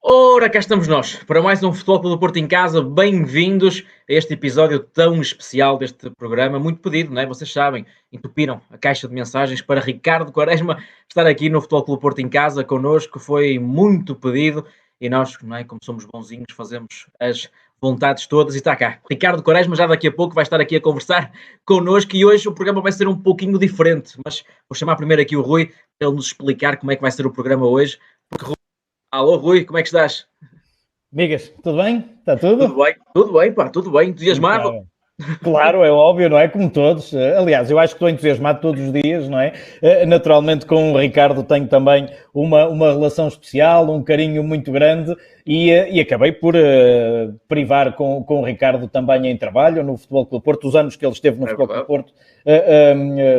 Ora, cá estamos nós, para mais um Futebol Clube do Porto em Casa. Bem-vindos a este episódio tão especial deste programa, muito pedido, não é? Vocês sabem, entupiram a caixa de mensagens para Ricardo Quaresma estar aqui no Futebol Clube do Porto em Casa connosco, foi muito pedido e nós, não é, como somos bonzinhos, fazemos as vontades todas e está cá. Ricardo Quaresma já daqui a pouco vai estar aqui a conversar connosco e hoje o programa vai ser um pouquinho diferente, mas vou chamar primeiro aqui o Rui para ele nos explicar como é que vai ser o programa hoje. Alô, Rui, como é que estás? Migas, tudo bem? Está tudo? Tudo bem, pá, tudo bem, entusiasmado. Claro, é óbvio, não é? Como todos. Aliás, eu acho que estou entusiasmado todos os dias, não é? Naturalmente, com o Ricardo tenho também uma relação especial, um carinho muito grande e acabei por privar com o Ricardo também em trabalho no Futebol Clube do Porto. Os anos que ele esteve no Futebol Clube do Porto,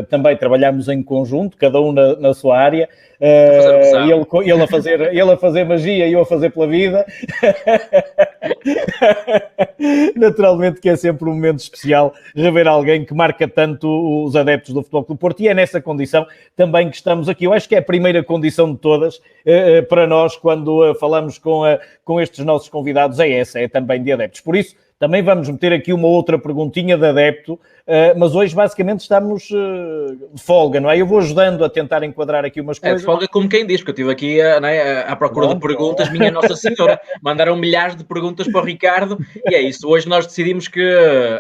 também trabalhámos em conjunto, cada um na sua área. Ele a fazer magia e eu a fazer pela vida. Naturalmente que é sempre um momento especial rever alguém que marca tanto os adeptos do Futebol Clube do Porto e é nessa condição também que estamos aqui. Eu acho que é a primeira condição de todas para nós quando falamos com estes nossos convidados, é essa, é também de adeptos. Por isso, também vamos meter aqui uma outra perguntinha de adepto, mas hoje basicamente estamos de folga, não é? Eu vou ajudando a tentar enquadrar aqui umas coisas. É de folga como quem diz, porque eu estive aqui à procura de perguntas, minha Nossa Senhora. Mandaram milhares de perguntas para o Ricardo e é isso. Hoje nós decidimos que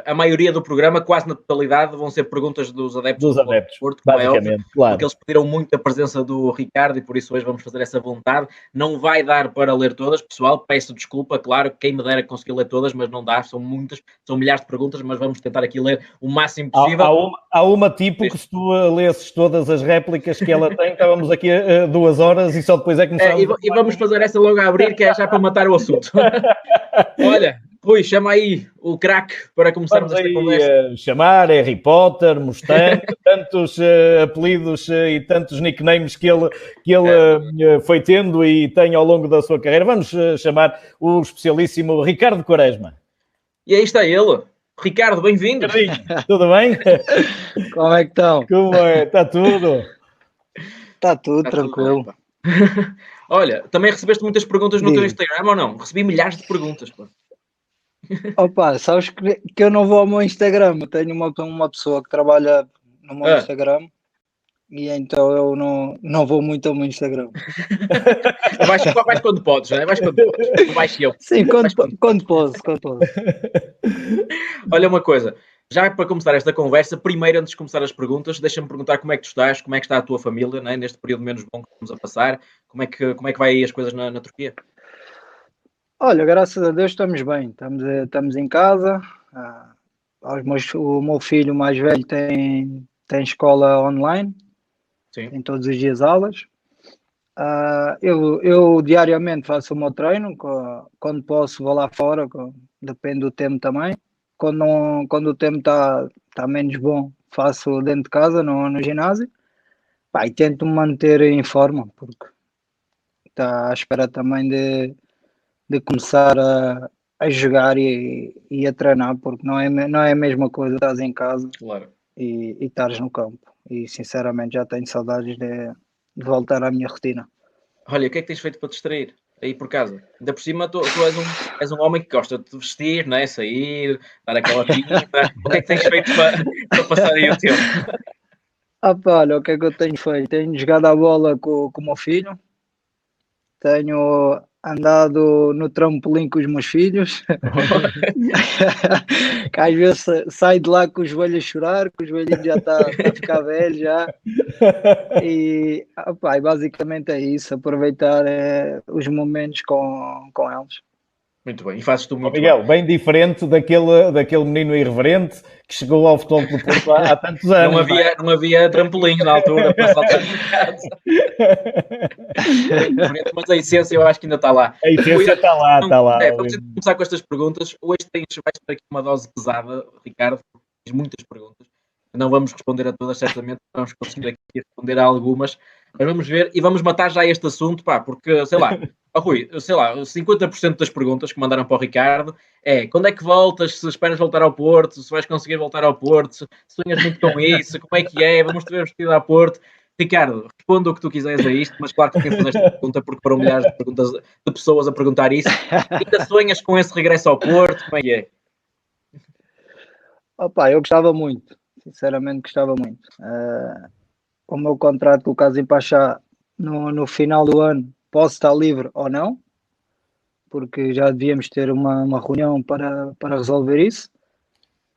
a maioria do programa, quase na totalidade, vão ser perguntas dos adeptos do Porto, como é óbvio, claro. Porque eles pediram muito a presença do Ricardo e por isso hoje vamos fazer essa vontade. Não vai dar para ler todas, pessoal, peço desculpa, claro, quem me dera conseguir ler todas, mas não dá. São muitas, são milhares de perguntas, mas vamos tentar aqui ler o máximo possível. Há uma tipo que se tu lesses todas as réplicas que ela tem, estávamos aqui 2 horas e só depois é que começamos. E vamos fazer essa logo a abrir, que é já para matar o assunto. Olha, Rui, chama aí o craque para começarmos esta conversa. Chamar Harry Potter, Mustang, tantos apelidos e tantos nicknames que ele foi tendo e tem ao longo da sua carreira. Vamos chamar o especialíssimo Ricardo Quaresma. E aí está ele. Ricardo, bem-vindo. Tudo bem? Como é que estão? Como é? Está tudo? Está tudo tranquilo. Tudo bem, olha, também recebeste muitas perguntas no teu Instagram ou não? Recebi milhares de perguntas. Pô. Opa, sabes que eu não vou ao meu Instagram. Eu tenho uma pessoa que trabalha no meu Instagram e então eu não vou muito ao meu Instagram. vais quando podes, não é? Vais quando podes. Não vais eu. Sim, quando posso. Olha uma coisa. Já para começar esta conversa, primeiro, antes de começar as perguntas, deixa-me perguntar como é que tu estás, como é que está a tua família, não é? Neste período menos bom que estamos a passar, como é que vai aí as coisas na Turquia? Olha, graças a Deus estamos bem, estamos em casa, o meu filho mais velho tem escola online, sim. Tem todos os dias aulas, eu diariamente faço o meu treino, quando posso vou lá fora, depende do tempo também. Quando o tempo está menos bom, faço dentro de casa, no ginásio. E tento me manter em forma, porque está à espera também de começar a jogar e a treinar, porque não é a mesma coisa estás em casa, claro, e estares no campo. E sinceramente já tenho saudades de voltar à minha rotina. Olha, o que é que tens feito para te distrair? Aí por casa. Ainda por cima, tu és um homem que gosta de te vestir, não é? Sair, dar aquela pinta. O que é que tens feito para passar aí o tempo? Olha, o que é que eu tenho feito? Tenho jogado a bola com o meu filho. Tenho andado no trampolim com os meus filhos. Que às vezes saio de lá com o joelho a chorar, que o joelhinho já está a ficar velho já. E basicamente é isso, aproveitar os momentos com eles. Muito bem, e fazes tu muito Miguel, bem diferente daquele menino irreverente que chegou ao Futebol Clube do Porto há tantos anos. Não havia trampolim na altura para saltar de casa. Mas a essência eu acho que ainda está lá. A essência está lá. Vamos começar com estas perguntas. Hoje vais ter aqui uma dose pesada, Ricardo, tens muitas perguntas. Não vamos responder a todas, certamente, vamos conseguir aqui responder a algumas, mas vamos ver e vamos matar já este assunto, porque, sei lá, Rui, 50% das perguntas que mandaram para o Ricardo é quando é que voltas, se esperas voltar ao Porto, se vais conseguir voltar ao Porto, se sonhas muito com isso, como é que é, vamos te ver vestido ao Porto. Ricardo, responda o que tu quiseres a isto, mas claro que quem fez esta pergunta, porque foram milhares de perguntas de pessoas a perguntar isso. Ainda sonhas com esse regresso ao Porto? Como é que é? Opa, eu gostava muito, sinceramente gostava muito. O meu contrato com o Kazim Pachá no final do ano, posso estar livre ou não, porque já devíamos ter uma reunião para resolver isso,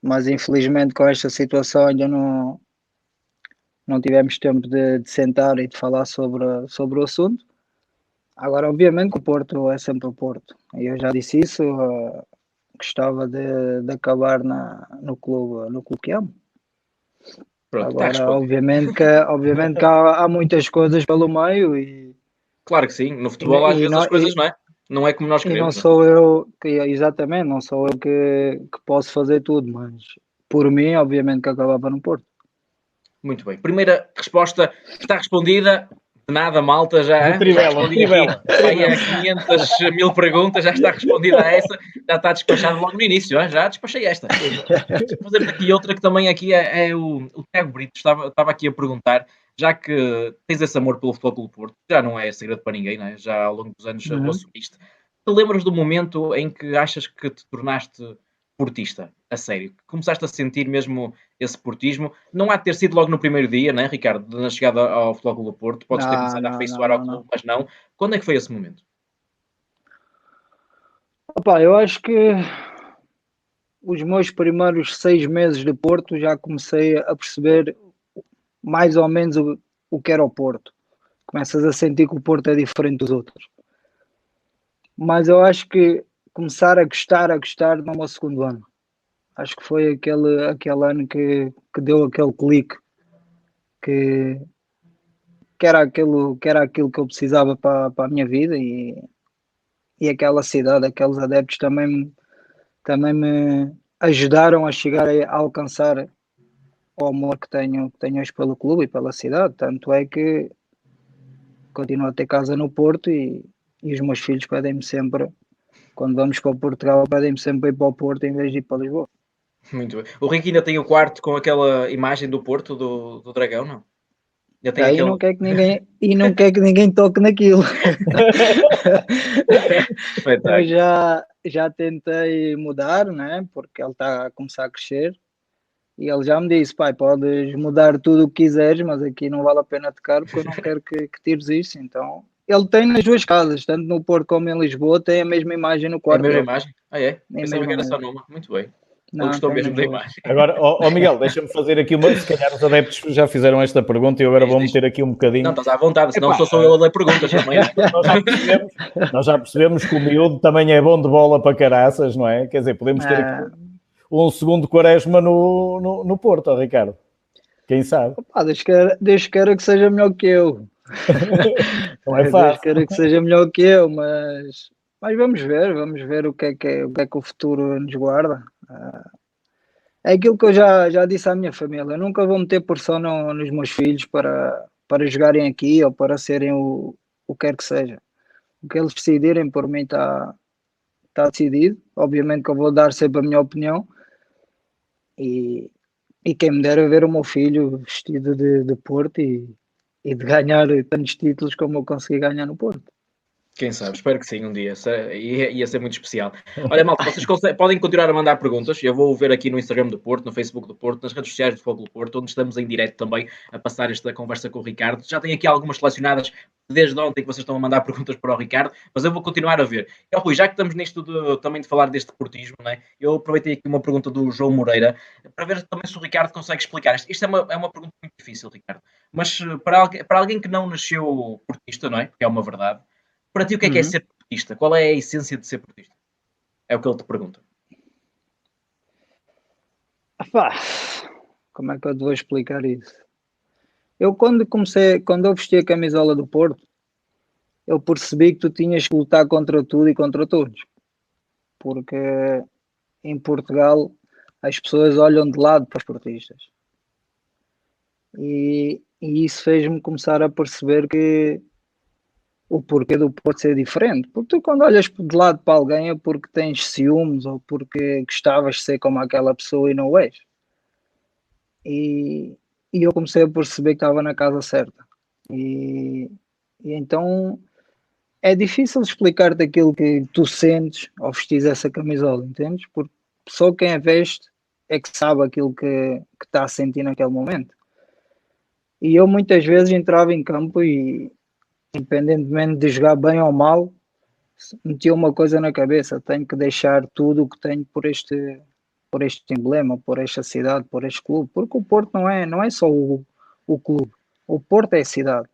mas infelizmente com esta situação ainda não tivemos tempo de sentar e de falar sobre o assunto. Agora, obviamente, que o Porto é sempre o Porto. Eu já disse isso, gostava de acabar no clube que amo. Pronto, está Agora, respondido. obviamente que há muitas coisas pelo meio Claro que sim, no futebol às vezes as coisas não é como nós e não queremos. sou eu que, exatamente, não sou eu que posso fazer tudo, mas por mim, obviamente que acabava no Porto. Muito bem. Primeira resposta está respondida. De nada, malta, já respondi aqui. Vai a 500 mil perguntas, já está respondida a essa, já está despachado logo no início, já despachei esta. Deixa-me fazer aqui outra que também aqui é o Tiago Brito, estava aqui a perguntar, já que tens esse amor pelo Futebol Clube do Porto, já não é segredo para ninguém, né? Já ao longo dos anos o assumiste. Te lembras do momento em que achas que te tornaste portista, a sério? Começaste a sentir mesmo esse portismo? Não há de ter sido logo no primeiro dia, né, Ricardo? Na chegada ao Futebol Clube do Porto, podes ter começado a afeiçoar ao clube, mas não. Quando é que foi esse momento? Opa, eu acho que os meus primeiros 6 meses de Porto já comecei a perceber mais ou menos o que era o Porto. Começas a sentir que o Porto é diferente dos outros. Mas eu acho que começar a gostar no meu segundo ano. Acho que foi aquele ano que deu aquele clique que era aquilo que eu precisava para a minha vida e aquela cidade, aqueles adeptos também me ajudaram a chegar a alcançar o amor que tenho hoje pelo clube e pela cidade. Tanto é que continuo a ter casa no Porto e os meus filhos pedem-me sempre, quando vamos para Portugal, pedem-me sempre ir para o Porto em vez de ir para Lisboa. Muito bem. O Rico ainda tem o quarto com aquela imagem do Porto, do dragão, não? Ainda tem Aí aquele... não quer que ninguém toque naquilo. Eu já tentei mudar, né? Porque ele está a começar a crescer. E ele já me disse, pai, podes mudar tudo o que quiseres, mas aqui não vale a pena tocar porque eu não quero que tires isso. Então, ele tem nas duas casas, tanto no Porto como em Lisboa, tem a mesma imagem no É a quarto mesma dele. imagem? Ah, é? Pensava que era só numa. Muito bem. Ele Não, gostou tem mesmo nas da duas. imagem. Agora, Miguel, deixa-me fazer aqui uma. Se calhar os adeptos já fizeram esta pergunta e eu agora vou meter aqui um bocadinho. Não, estás à vontade, senão sou só eu a ler perguntas também. Nós já percebemos que o miúdo também é bom de bola para caraças, não é? Quer dizer, podemos ter aqui um segundo Quaresma no Porto, ó, Ricardo. Quem sabe? Opa, Deus queira que seja melhor que eu. Não é Deus fácil. queira que seja melhor que eu, mas vamos ver o que é que o futuro nos guarda. É aquilo que eu já disse à minha família. Eu nunca vou meter pressão nos meus filhos para jogarem aqui ou para serem o que quer que seja. O que eles decidirem por mim está decidido. Obviamente que eu vou dar sempre a minha opinião e quem me dera ver o meu filho vestido de Porto e de ganhar tantos títulos como eu consegui ganhar no Porto. Quem sabe, espero que sim, um dia. Ia ser muito especial. Olha, malta, vocês podem continuar a mandar perguntas. Eu vou ver aqui no Instagram do Porto, no Facebook do Porto, nas redes sociais do Futebol do Porto, onde estamos em direto também a passar esta conversa com o Ricardo. Já tenho aqui algumas selecionadas desde ontem que vocês estão a mandar perguntas para o Ricardo, mas eu vou continuar a ver. E, Rui, já que estamos nisto também de falar deste portismo, né, eu aproveitei aqui uma pergunta do João Moreira para ver também se o Ricardo consegue explicar. Isto é uma pergunta muito difícil, Ricardo. Mas para alguém que não nasceu portista, não é? Porque é uma verdade. Para ti, o que é ser portista? Qual é a essência de ser portista? É o que ele te pergunta. Como é que eu te vou explicar isso? Eu quando eu vesti a camisola do Porto, eu percebi que tu tinhas que lutar contra tudo e contra todos. Porque em Portugal as pessoas olham de lado para os portistas. E isso fez-me começar a perceber que o porquê do Porto ser diferente. Porque tu quando olhas de lado para alguém é porque tens ciúmes ou porque gostavas de ser como aquela pessoa e não o és. E eu comecei a perceber que estava na casa certa. E então é difícil explicar-te aquilo que tu sentes ao vestir essa camisola, entendes? Porque só quem a veste é que sabe aquilo que está a sentir naquele momento. E eu muitas vezes entrava em campo e, independentemente de jogar bem ou mal, metia uma coisa na cabeça: tenho que deixar tudo o que tenho por este emblema, por esta cidade, por este clube, porque o Porto não é só o clube, o Porto é a cidade.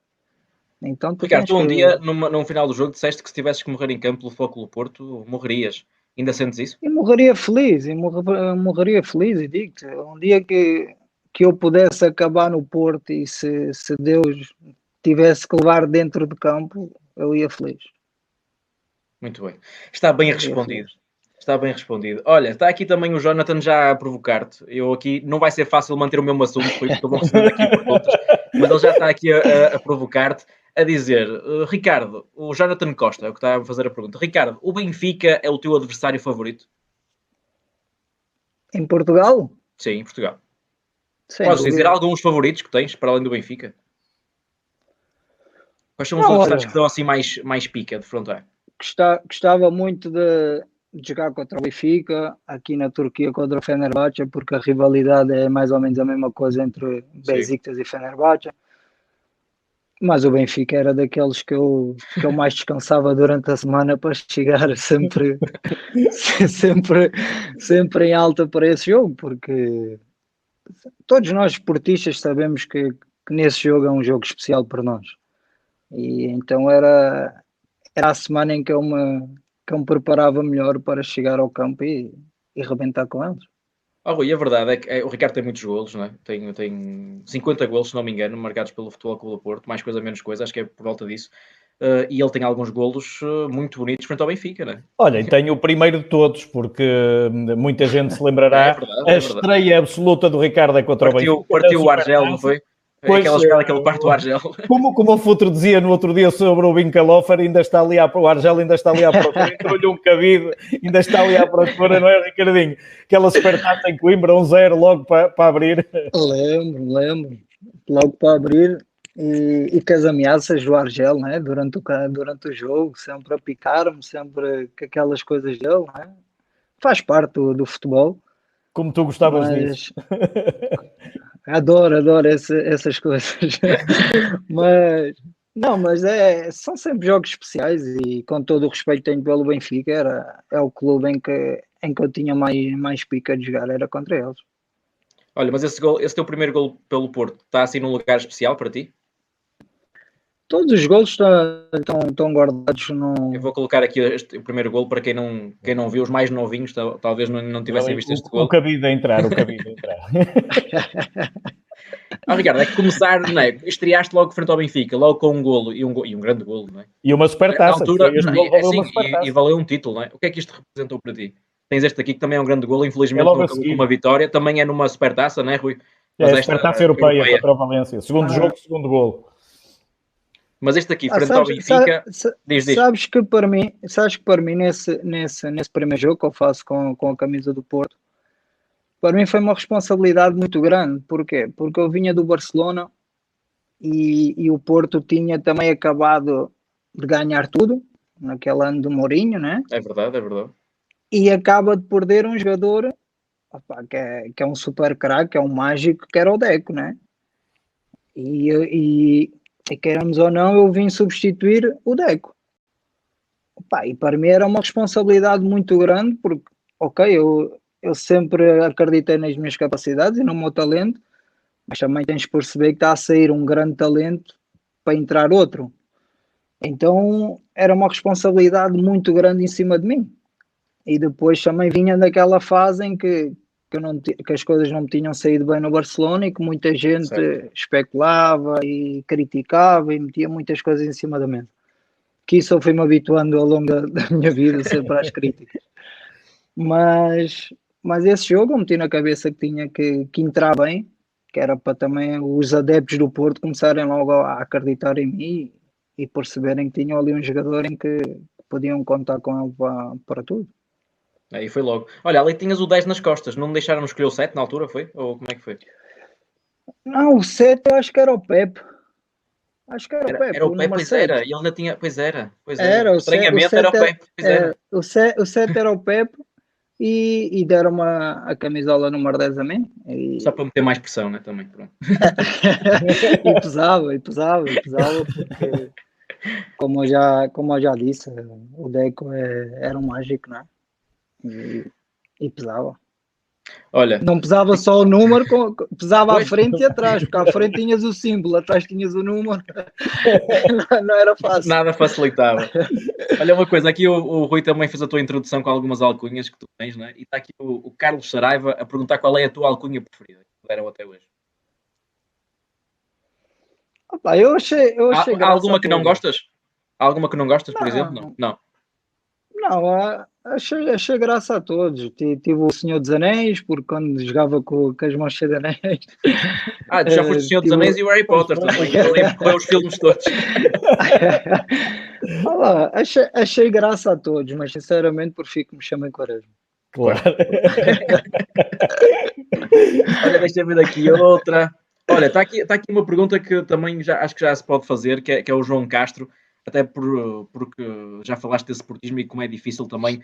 Então tu Ricardo, tens tu um que. dia, num final do jogo, disseste que se tivesses que morrer em campo pelo Futebol Clube do Porto, morrerias. Ainda sentes isso? E morreria feliz, morreria feliz, e digo-te, um dia que eu pudesse acabar no Porto e se Deus tivesse que levar dentro de campo, eu ia feliz. Muito bem. Está bem Eu ia feliz. respondido. Está bem respondido. Olha, está aqui também o Jonathan já a provocar-te. Eu aqui não vai ser fácil manter o mesmo assunto, Rui, porque eu vou receber aqui perguntas, mas ele já está aqui a provocar-te, a dizer, Ricardo, o Jonathan Costa é o que está a fazer a pergunta. Ricardo, o Benfica é o teu adversário favorito? Em Portugal? Sim, em Portugal. Sem Podes dizer dúvida. alguns favoritos que tens, para além do Benfica? Quais são os Não, adversários que olha, dão assim mais pica de fronteira? gostava muito de jogar contra o Benfica, aqui na Turquia contra o Fenerbahçe, porque a rivalidade é mais ou menos a mesma coisa entre Sim. Besiktas e Fenerbahçe. Mas o Benfica era daqueles que eu mais descansava durante a semana para chegar sempre, sempre em alta para esse jogo, porque todos nós esportistas sabemos que nesse jogo é um jogo especial para nós. E então era a semana em que eu me preparava melhor para chegar ao campo e rebentar com eles. Rui, a verdade é que o Ricardo tem muitos golos, não é? Tem 50 golos, se não me engano, marcados pelo Futebol Clube do Porto, mais coisa, menos coisa, acho que é por volta disso. E ele tem alguns golos muito bonitos frente ao Benfica, não é? Olha, e tenho o primeiro de todos, porque muita gente se lembrará, É verdade, a é verdade. estreia absoluta do Ricardo é contra o Benfica. Partiu o Argel, não foi? É Pois, aquela jogada que ele parte o Argel. como o Futuro dizia no outro dia sobre o Winkalofer, ainda está ali o Argel ainda está ali à procura, entrou-lhe um cabido, ainda está ali à procura, não é, Ricardinho? Aquela supertaça em Coimbra, 1-0 logo para abrir. Lembro. Logo para abrir. E com as ameaças do Argel, né? Durante o jogo, sempre a picar-me, sempre com aquelas coisas dele, né? Faz parte do futebol, Como tu gostavas disso. mas adoro essas coisas. Mas não, mas são sempre jogos especiais e com todo o respeito que tenho pelo Benfica, é o clube em que eu tinha mais pica de jogar, era contra eles. Olha, mas esse teu primeiro gol pelo Porto está assim num lugar especial para ti? Todos os golos estão guardados Eu vou colocar aqui o primeiro gol para quem não viu, os mais novinhos talvez não tivessem visto este gol. O cabido a entrar. Ricardo, é que começar, não é? Estreaste logo frente ao Benfica, logo com um golo e um grande golo, não é? E uma supertaça. Na altura, e valeu um título, não é? O que é que isto representou para ti? Tens este aqui que também é um grande golo, infelizmente não acabou com uma vitória, também é numa supertaça, não é, Rui? Mas a supertaça europeia contra o Valência. Segundo jogo, segundo golo. Mas este aqui, frente ao Benfica, diz. Sabes que para mim nesse primeiro jogo que eu faço com a camisa do Porto, para mim foi uma responsabilidade muito grande. Porquê? Porque eu vinha do Barcelona e o Porto tinha também acabado de ganhar tudo, naquele ano do Mourinho, né? É verdade. E acaba de perder um jogador que é um super craque, que é um mágico, que era o Deco, né? E queiramos ou não, eu vim substituir o Deco. E para mim era uma responsabilidade muito grande, porque, ok, eu sempre acreditei nas minhas capacidades e no meu talento, mas também tens de perceber que está a sair um grande talento para entrar outro. Então era uma responsabilidade muito grande em cima de mim. E depois também vinha daquela fase em que as coisas não me tinham saído bem no Barcelona e que muita gente especulava e criticava e metia muitas coisas em cima da mesa. Que isso eu fui-me habituando ao longo da minha vida, sempre às críticas. Mas esse jogo eu meti na cabeça que tinha que entrar bem, que era para também os adeptos do Porto começarem logo a acreditar em mim e perceberem que tinham ali um jogador em que podiam contar com ele para tudo. Aí foi logo. Olha, ali tinhas o 10 nas costas, não me deixaram escolher o 7 na altura, foi? Ou como é que foi? Não, o 7 eu acho que era o Pepe. Acho que era o Pepe, Era o Pepe, número pois 7. era. E ele ainda tinha. Pois era. Era, Estranhamente era o Pepe, pois era. o 7 era o Pepe e deram a camisola número 10 a mim. Só para meter mais pressão, né? Também, pronto. e pesava, porque, como eu já disse, o Deco era um mágico, não é? E pesava. Olha, Não pesava só o número, pesava pois. à frente e atrás, porque à frente tinhas o símbolo, atrás tinhas o número. Não era fácil. Nada facilitava. Olha uma coisa, aqui o Rui também fez a tua introdução com algumas alcunhas que tu tens, né? E está aqui o Carlos Saraiva a perguntar qual é a tua alcunha preferida que deram até hoje. Opa, eu achei Há graça alguma a que não todas. gostas? Há alguma que não gostas, por exemplo? Não, Não. achei graça a todos. Tive o Senhor dos Anéis, porque quando jogava com as mãos cheias de anéis. Tu já foste o Senhor dos tive... Anéis e o Harry Potter também. Ali percorreu os filmes todos. Olá, achei graça a todos, mas sinceramente prefiro que me chamem Quaresma. Claro. Olha, deixa-me ver aqui outra. Olha, está aqui uma pergunta que também acho que já se pode fazer, que é o João Castro, até porque já falaste desse portismo e como é difícil também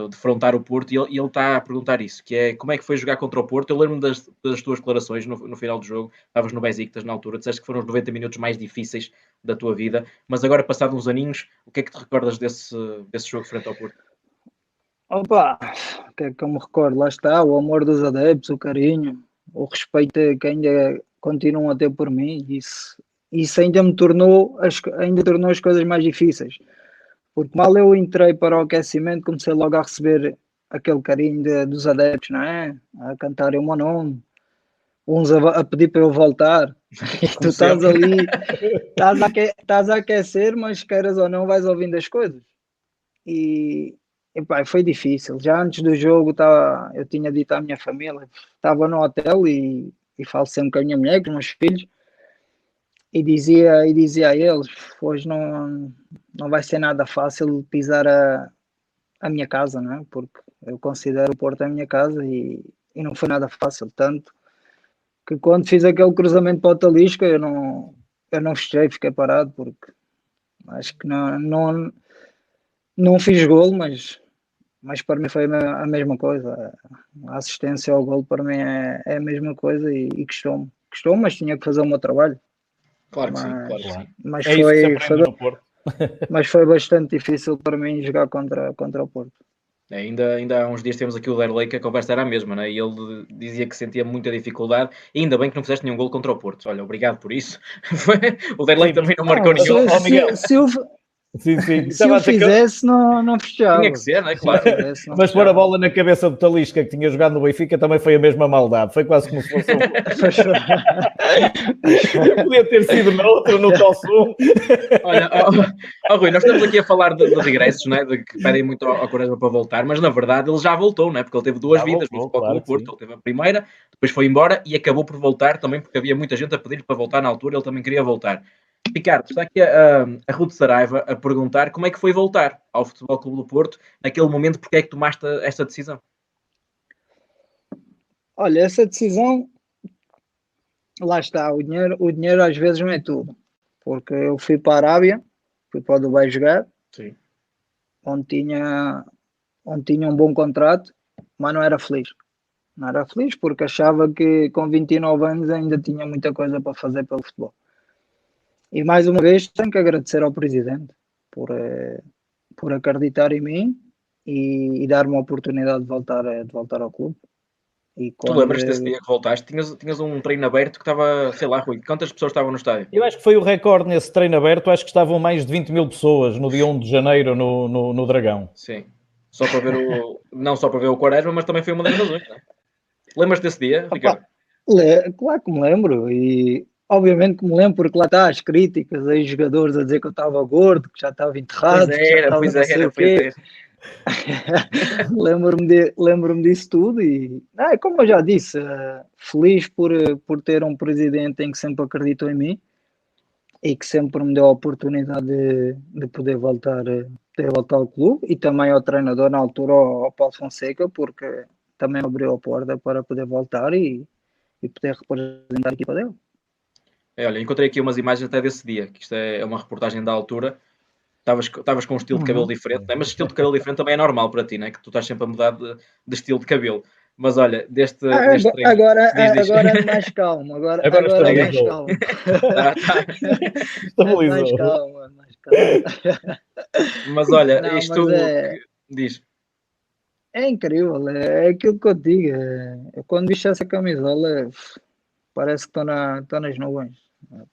defrontar o Porto, e ele está a perguntar isso, que é como é que foi jogar contra o Porto. Eu lembro-me das tuas declarações no final do jogo, estavas no Besiktas na altura, disseste que foram os 90 minutos mais difíceis da tua vida, mas agora, passados uns aninhos, o que é que te recordas desse jogo frente ao Porto? Opa, o que é que eu me recordo? Lá está, o amor dos adeptos, o carinho, o respeito que ainda continuam a ter por mim, isso ainda tornou as coisas mais difíceis. Porque mal eu entrei para o aquecimento, comecei logo a receber aquele carinho dos adeptos, não é? A cantarem o meu nome, uns a pedir para eu voltar, e tu estás ali, estás a aquecer, mas queiras ou não, vais ouvindo as coisas. E epá, foi difícil. Já antes do jogo eu tinha dito à minha família, estava no hotel e falo sempre com a minha mulher, com os meus filhos, e dizia a eles, hoje não vai ser nada fácil pisar a minha casa, não é? Porque eu considero o Porto a minha casa e não foi nada fácil, tanto que quando fiz aquele cruzamento para o Talisca eu não fechei, fiquei parado, porque acho que não fiz golo, mas para mim foi a mesma coisa. A assistência ao golo para mim é a mesma coisa e custou-me, mas tinha que fazer o meu trabalho. Claro que sim, claro que sim. Mas É isso que se aprende no Porto. Mas foi bastante difícil para mim jogar contra o Porto. Ainda há uns dias temos aqui o Derlei, que a conversa era a mesma, né? E ele dizia que sentia muita dificuldade, e ainda bem que não fizeste nenhum gol contra o Porto. Olha, obrigado por isso. O Derlei também não marcou nenhum. Sim. Se eu fizesse, não fechava. Tinha que ser, não é? Claro. Mas pôr a bola na cabeça do Talisca, que tinha jogado no Benfica, também foi a mesma maldade. Foi quase como se fosse Podia ter sido no Tossum. Olha, Rui, nós estamos aqui a falar de regressos, né? De que pedem muito ao Quaresma para voltar, mas na verdade ele já voltou, né? Porque ele teve duas vidas no Futebol Clube do Porto. Ele teve a primeira, depois foi embora e acabou por voltar também, porque havia muita gente a pedir para voltar na altura, ele também queria voltar. Ricardo, está aqui a Ruth Saraiva a perguntar como é que foi voltar ao Futebol Clube do Porto naquele momento, porque é que tomaste esta decisão? Olha, essa decisão, lá está, o dinheiro às vezes não é tudo, porque eu fui para a Arábia, fui para o Dubai jogar, sim, onde tinha um bom contrato, mas não era feliz. Não era feliz porque achava que com 29 anos ainda tinha muita coisa para fazer pelo futebol. E mais uma vez tenho que agradecer ao Presidente por acreditar em mim e dar-me a oportunidade de voltar ao clube. E tu lembras desse dia que voltaste? Tinhas um treino aberto que estava, sei lá, Rui, quantas pessoas estavam no estádio? Eu acho que foi o recorde nesse treino aberto, acho que estavam mais de 20 mil pessoas no dia 1 de janeiro no Dragão. Sim, só para ver não só para ver o Quaresma, mas também foi uma das razões, não é? Lembras-te desse dia, Ricardo? Claro que me lembro, e obviamente que me lembro, porque lá está as críticas, aí jogadores a dizer que eu estava gordo, que já estava enterrado, Pois era. Lembro-me disso tudo e, como eu já disse, feliz por ter um presidente em que sempre acreditou em mim e que sempre me deu a oportunidade de poder voltar ao clube, e também ao treinador na altura, ao Paulo Fonseca, porque também abriu a porta para poder voltar e poder representar a equipa dele. Olha, encontrei aqui umas imagens até desse dia, que isto é uma reportagem da altura. Estavas com um estilo de cabelo diferente, né? Mas estilo de cabelo diferente também é normal para ti, né? Que tu estás sempre a mudar de estilo de cabelo. Mas olha, neste treino. Diz. Agora é mais calmo. Agora é mais calmo. É mais calmo, é mais calmo. Mas olha, isto diz. É incrível, é aquilo que eu te digo. Eu quando viste essa camisola, parece que estou nas nuvens.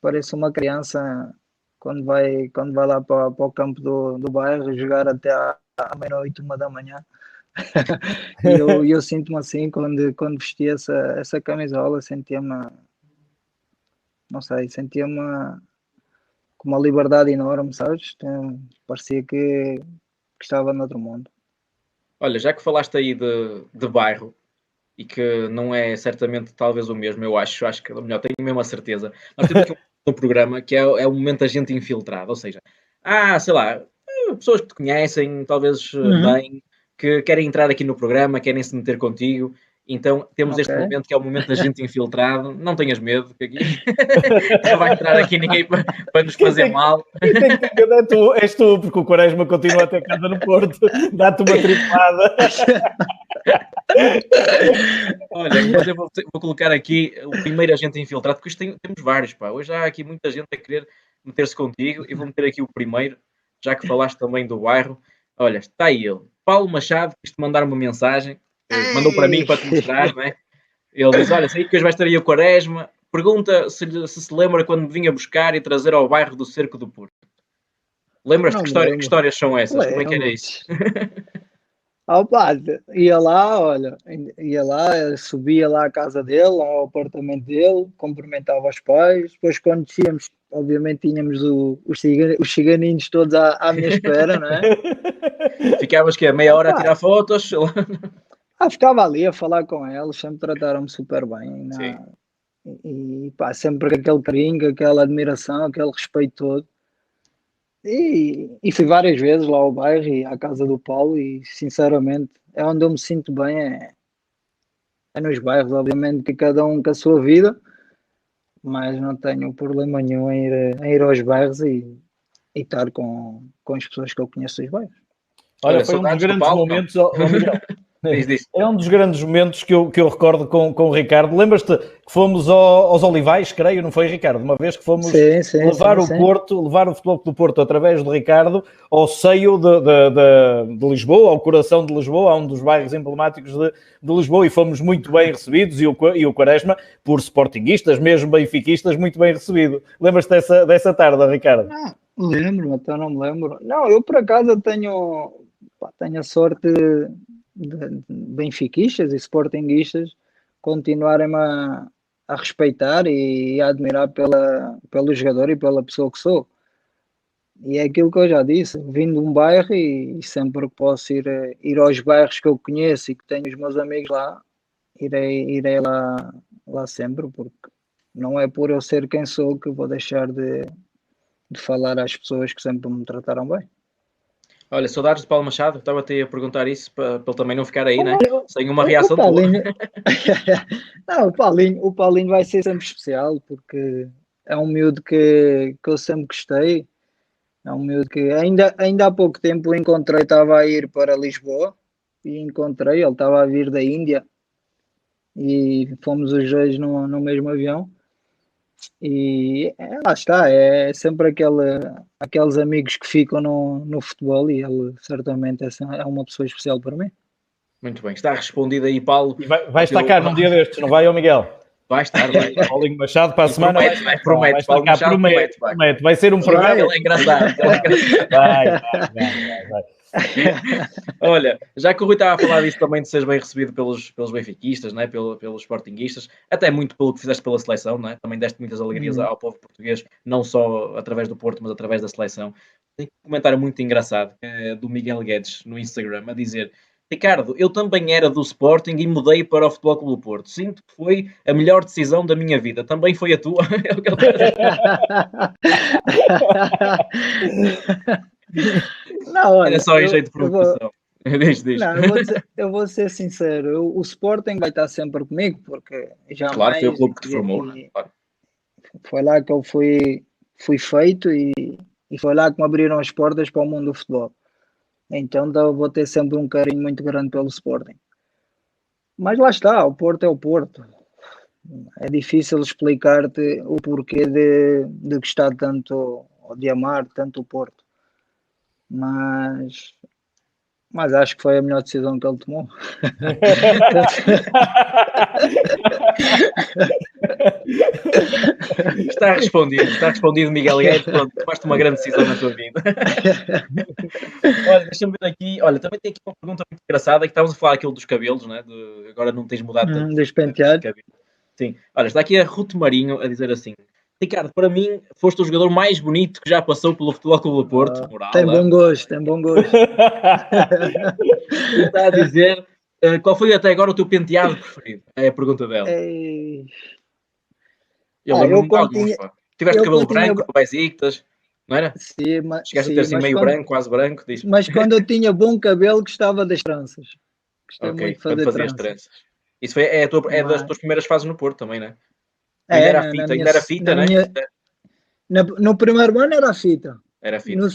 Parece uma criança quando vai lá para o campo do bairro jogar até à meia-noite, 1 da manhã. E eu sinto-me assim quando vesti essa camisola, sentia-me, não sei, sentia-me com uma liberdade enorme, sabes? Parecia que estava noutro mundo. Olha, já que falaste aí de bairro, e que não é certamente talvez o mesmo, eu acho que é melhor, tenho mesmo a certeza. Nós temos aqui um programa que é o momento da gente infiltrada, ou seja, sei lá, pessoas que te conhecem, talvez bem, que querem entrar aqui no programa, querem se meter contigo. Então temos este momento que é o momento da gente infiltrado. Não tenhas medo, que aqui não vai entrar aqui ninguém para nos fazer mal. És tu, porque o Quaresma continua a ter casa no Porto. Dá-te uma triplada. Olha, mas eu vou colocar aqui o primeiro agente infiltrado, porque temos vários, pá. Hoje há aqui muita gente a querer meter-se contigo e vou meter aqui o primeiro, já que falaste também do bairro. Olha, está aí ele. Paulo Machado, quis-te mandar uma mensagem, mandou para mim para te mostrar, não é? Ele diz, olha, sei que hoje vai estar aí o Quaresma, pergunta se lembra quando me vinha buscar e trazer ao bairro do Cerco do Porto. Lembras-te que histórias são essas? Como é que era isso? Opa, ia lá, subia lá à casa dele, ao apartamento dele, cumprimentava os pais, depois quando descíamos, obviamente tínhamos os ciganinhos todos à minha espera, não é? Ficavas que meia hora a tirar fotos? Ficava ali a falar com eles, sempre trataram-me super bem, e pá, sempre com aquele carinho, aquela admiração, aquele respeito todo. E fui várias vezes lá ao bairro e à casa do Paulo e sinceramente é onde eu me sinto bem, é nos bairros, obviamente que cada um com a sua vida, mas não tenho problema nenhum em ir aos bairros e estar com as pessoas que eu conheço dos bairros. Olha, foi um dos grandes momentos, Miguel. Diz. É um dos grandes momentos que eu recordo com o Ricardo. Lembras-te que fomos aos Olivais, creio, não foi, Ricardo? Uma vez que fomos levar o Futebol do Porto, através de Ricardo, ao seio de Lisboa, ao coração de Lisboa, a um dos bairros emblemáticos de Lisboa, e fomos muito bem recebidos, e o Quaresma, por sportinguistas, mesmo benfiquistas, muito bem recebido. Lembras-te dessa tarde, Ricardo? Lembro, então não me lembro. Não, eu por acaso tenho a sorte de benfiquistas e sportinguistas continuarem-me a respeitar e a admirar pelo jogador e pela pessoa que sou. E é aquilo que eu já disse, vim de um bairro e sempre que posso ir aos bairros que eu conheço e que tenho os meus amigos lá, irei lá sempre, porque não é por eu ser quem sou que vou deixar de falar às pessoas que sempre me trataram bem. Olha, saudades de Paulo Machado, estava-te a perguntar isso para ele também não ficar aí, né? Sem uma reação tua. Não, o Paulinho vai ser sempre especial, porque é um miúdo que eu sempre gostei. É um miúdo que ainda há pouco tempo o encontrei, estava a ir para Lisboa e ele estava a vir da Índia e fomos os dois no mesmo avião. E lá está, é sempre aqueles amigos que ficam no futebol e ele certamente é uma pessoa especial para mim. Muito bem, está respondido aí, Paulo. E vai estar cá num dia destes, não vai, Miguel? Vai estar. Paulinho Machado para a semana. Promete. Vai ser um programa. Ele é engraçado. Vai. Olha, já que o Rui estava a falar disso também de seres bem recebido pelos benfiquistas, né? pelos sportinguistas, até muito pelo que fizeste pela seleção, né? Também deste muitas alegrias ao povo português, não só através do Porto, mas através da seleção. Tem um comentário muito engraçado do Miguel Guedes no Instagram a dizer: Ricardo, eu também era do Sporting e mudei para o Futebol Clube do Porto. Sinto que foi a melhor decisão da minha vida. Também foi a tua? Não, olha, era só em jeito de provocação. Diz. Não, eu vou ser sincero. O Sporting vai estar sempre comigo, porque já claro, foi o clube que te formou. Foi lá que eu fui feito e foi lá que me abriram as portas para o mundo do futebol. Então vou ter sempre um carinho muito grande pelo Sporting. Mas lá está, o Porto é o Porto. É difícil explicar-te o porquê de gostar tanto, ou de amar tanto o Porto. Mas acho que foi a melhor decisão que ele tomou. Está respondido, Miguel Guedes. Pronto, tomaste uma grande decisão na tua vida. Olha, deixa-me ver aqui. Olha, também tem aqui uma pergunta muito engraçada, que estávamos a falar aquilo dos cabelos, né? Agora não tens mudado tanto. Dos penteados. Sim. Olha, está aqui a Ruth Marinho a dizer assim: Ricardo, para mim, foste o jogador mais bonito que já passou pelo Futebol Clube do Porto. Moral, tem bom gosto, tem bom gosto. Está a dizer, qual foi até agora o teu penteado preferido? É a pergunta dela. Eu lembro-me de alguns, pá. Tiveste cabelo branco, baisitas, não era? Sim, mas, chegaste a ter assim meio branco, quase branco. Mas quando eu tinha bom cabelo, gostava das tranças. Gostei muito de fazer tranças. Isso é das tuas primeiras fases no Porto também, não é? Ainda era fita, não é? No primeiro ano era a fita. Era fita. No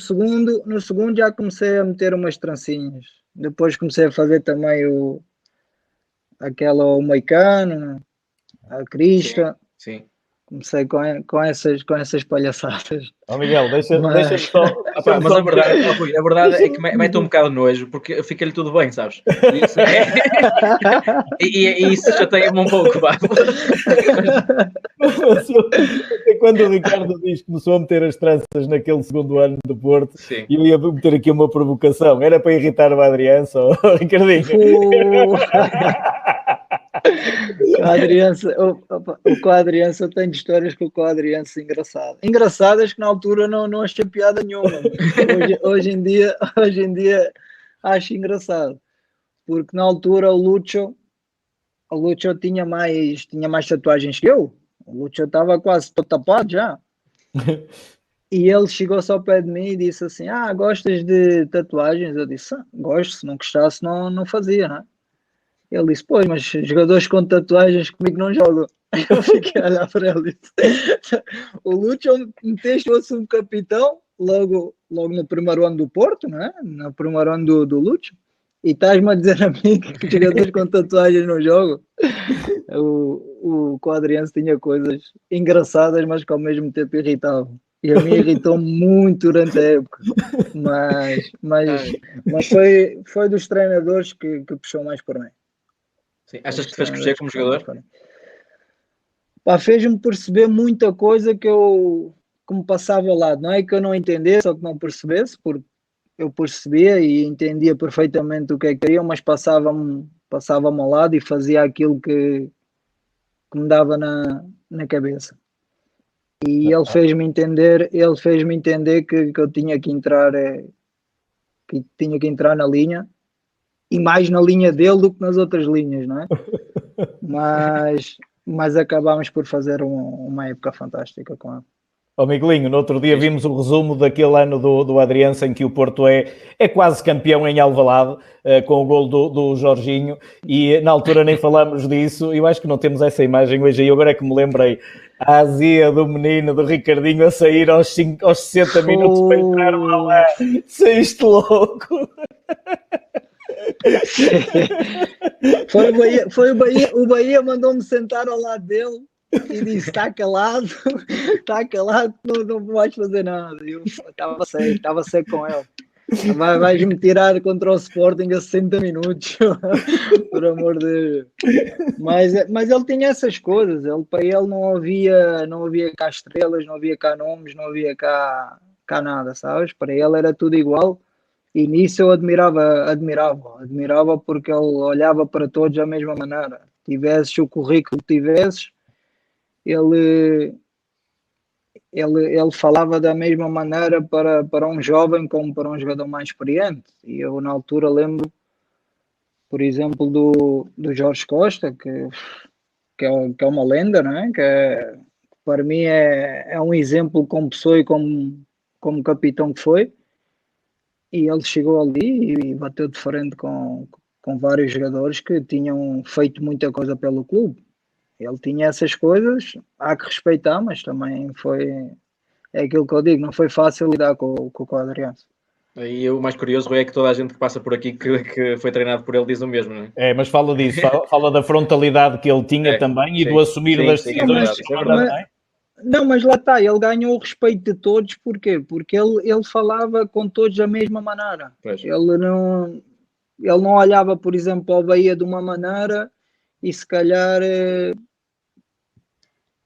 segundo já comecei a meter umas trancinhas. Depois comecei a fazer também o moicano, a crista. Sim. Comecei com essas palhaçadas. Miguel, deixa-me só. Mas a verdade é que mete um bocado de nojo, porque fica-lhe tudo bem, sabes? E isso chateia-me um pouco, vá. Quando o Ricardo diz que começou a meter as tranças naquele segundo ano do Porto, sim. Eu ia meter aqui uma provocação. Era para irritar o Adriano, ou Ricardinho? O Adriano, eu tenho histórias com o Adriano engraçadas que na altura não achei piada nenhuma. Hoje em dia acho engraçado, porque na altura o Lucho tinha mais tatuagens que eu. O Lucho estava quase todo tapado já. E ele chegou-se ao pé de mim e disse assim: gostas de tatuagens? Eu disse: gosto, se não gostasse não fazia, não é? Ele disse: pois, mas jogadores com tatuagens comigo não jogam. Eu fiquei a olhar para ele e disse: o Lucho meteste o subcapitão logo no primeiro ano do Porto, não é? No primeiro ano do Lucho, e estás-me a dizer a mim que jogadores com tatuagens não jogam. O Adriano tinha coisas engraçadas, mas que ao mesmo tempo irritavam. E a mim irritou muito durante a época. Mas foi dos treinadores que puxou mais por mim. Sim. Achas que te fez crescer como jogador? Fez-me perceber muita coisa que me passava ao lado. Não é que eu não entendesse ou que não percebesse, porque eu percebia e entendia perfeitamente o que é que queriam, mas passava-me ao lado e fazia aquilo que me dava na cabeça. E ele fez-me entender que eu tinha que entrar na linha, e mais na linha dele do que nas outras linhas, não é? Mas acabámos por fazer uma época fantástica com ele. Miguelinho, no outro dia vimos o resumo daquele ano do Adriano, em que o Porto é quase campeão em Alvalade, com o golo do Jorginho, e na altura nem falamos disso. Eu acho que não temos essa imagem hoje, e agora é que me lembrei. A azia do menino, do Ricardinho, a sair aos 60 minutos para entrar lá. Saíste louco. Foi o Bahia mandou-me sentar ao lado dele e disse: está calado, não vais fazer nada. Eu estava seco com ele. Vais-me tirar contra o Sporting a 60 minutos, por amor de Deus. Mas ele tinha essas coisas. Para ele não havia cá estrelas, não havia cá nomes, não havia cá nada, sabes? Para ele era tudo igual. E nisso eu admirava porque ele olhava para todos da mesma maneira. Tivesses o currículo que tivesses, ele falava da mesma maneira para um jovem como para um jogador mais experiente. E eu na altura lembro, por exemplo, do Jorge Costa, que é uma lenda, não é? Que para mim é um exemplo como pessoa e como capitão que foi. E ele chegou ali e bateu de frente com vários jogadores que tinham feito muita coisa pelo clube. Ele tinha essas coisas, há que respeitar, mas também é aquilo que eu digo, não foi fácil lidar com o Adriança. E o mais curioso, Rui, é que toda a gente que passa por aqui que foi treinado por ele diz o mesmo, não é? É, mas fala disso, fala da frontalidade que ele tinha também e do assumir das decisões. Não, mas lá está, ele ganhou o respeito de todos, porquê? Porque ele falava com todos da mesma maneira. Ele não olhava, por exemplo, para o Bahia de uma maneira e se calhar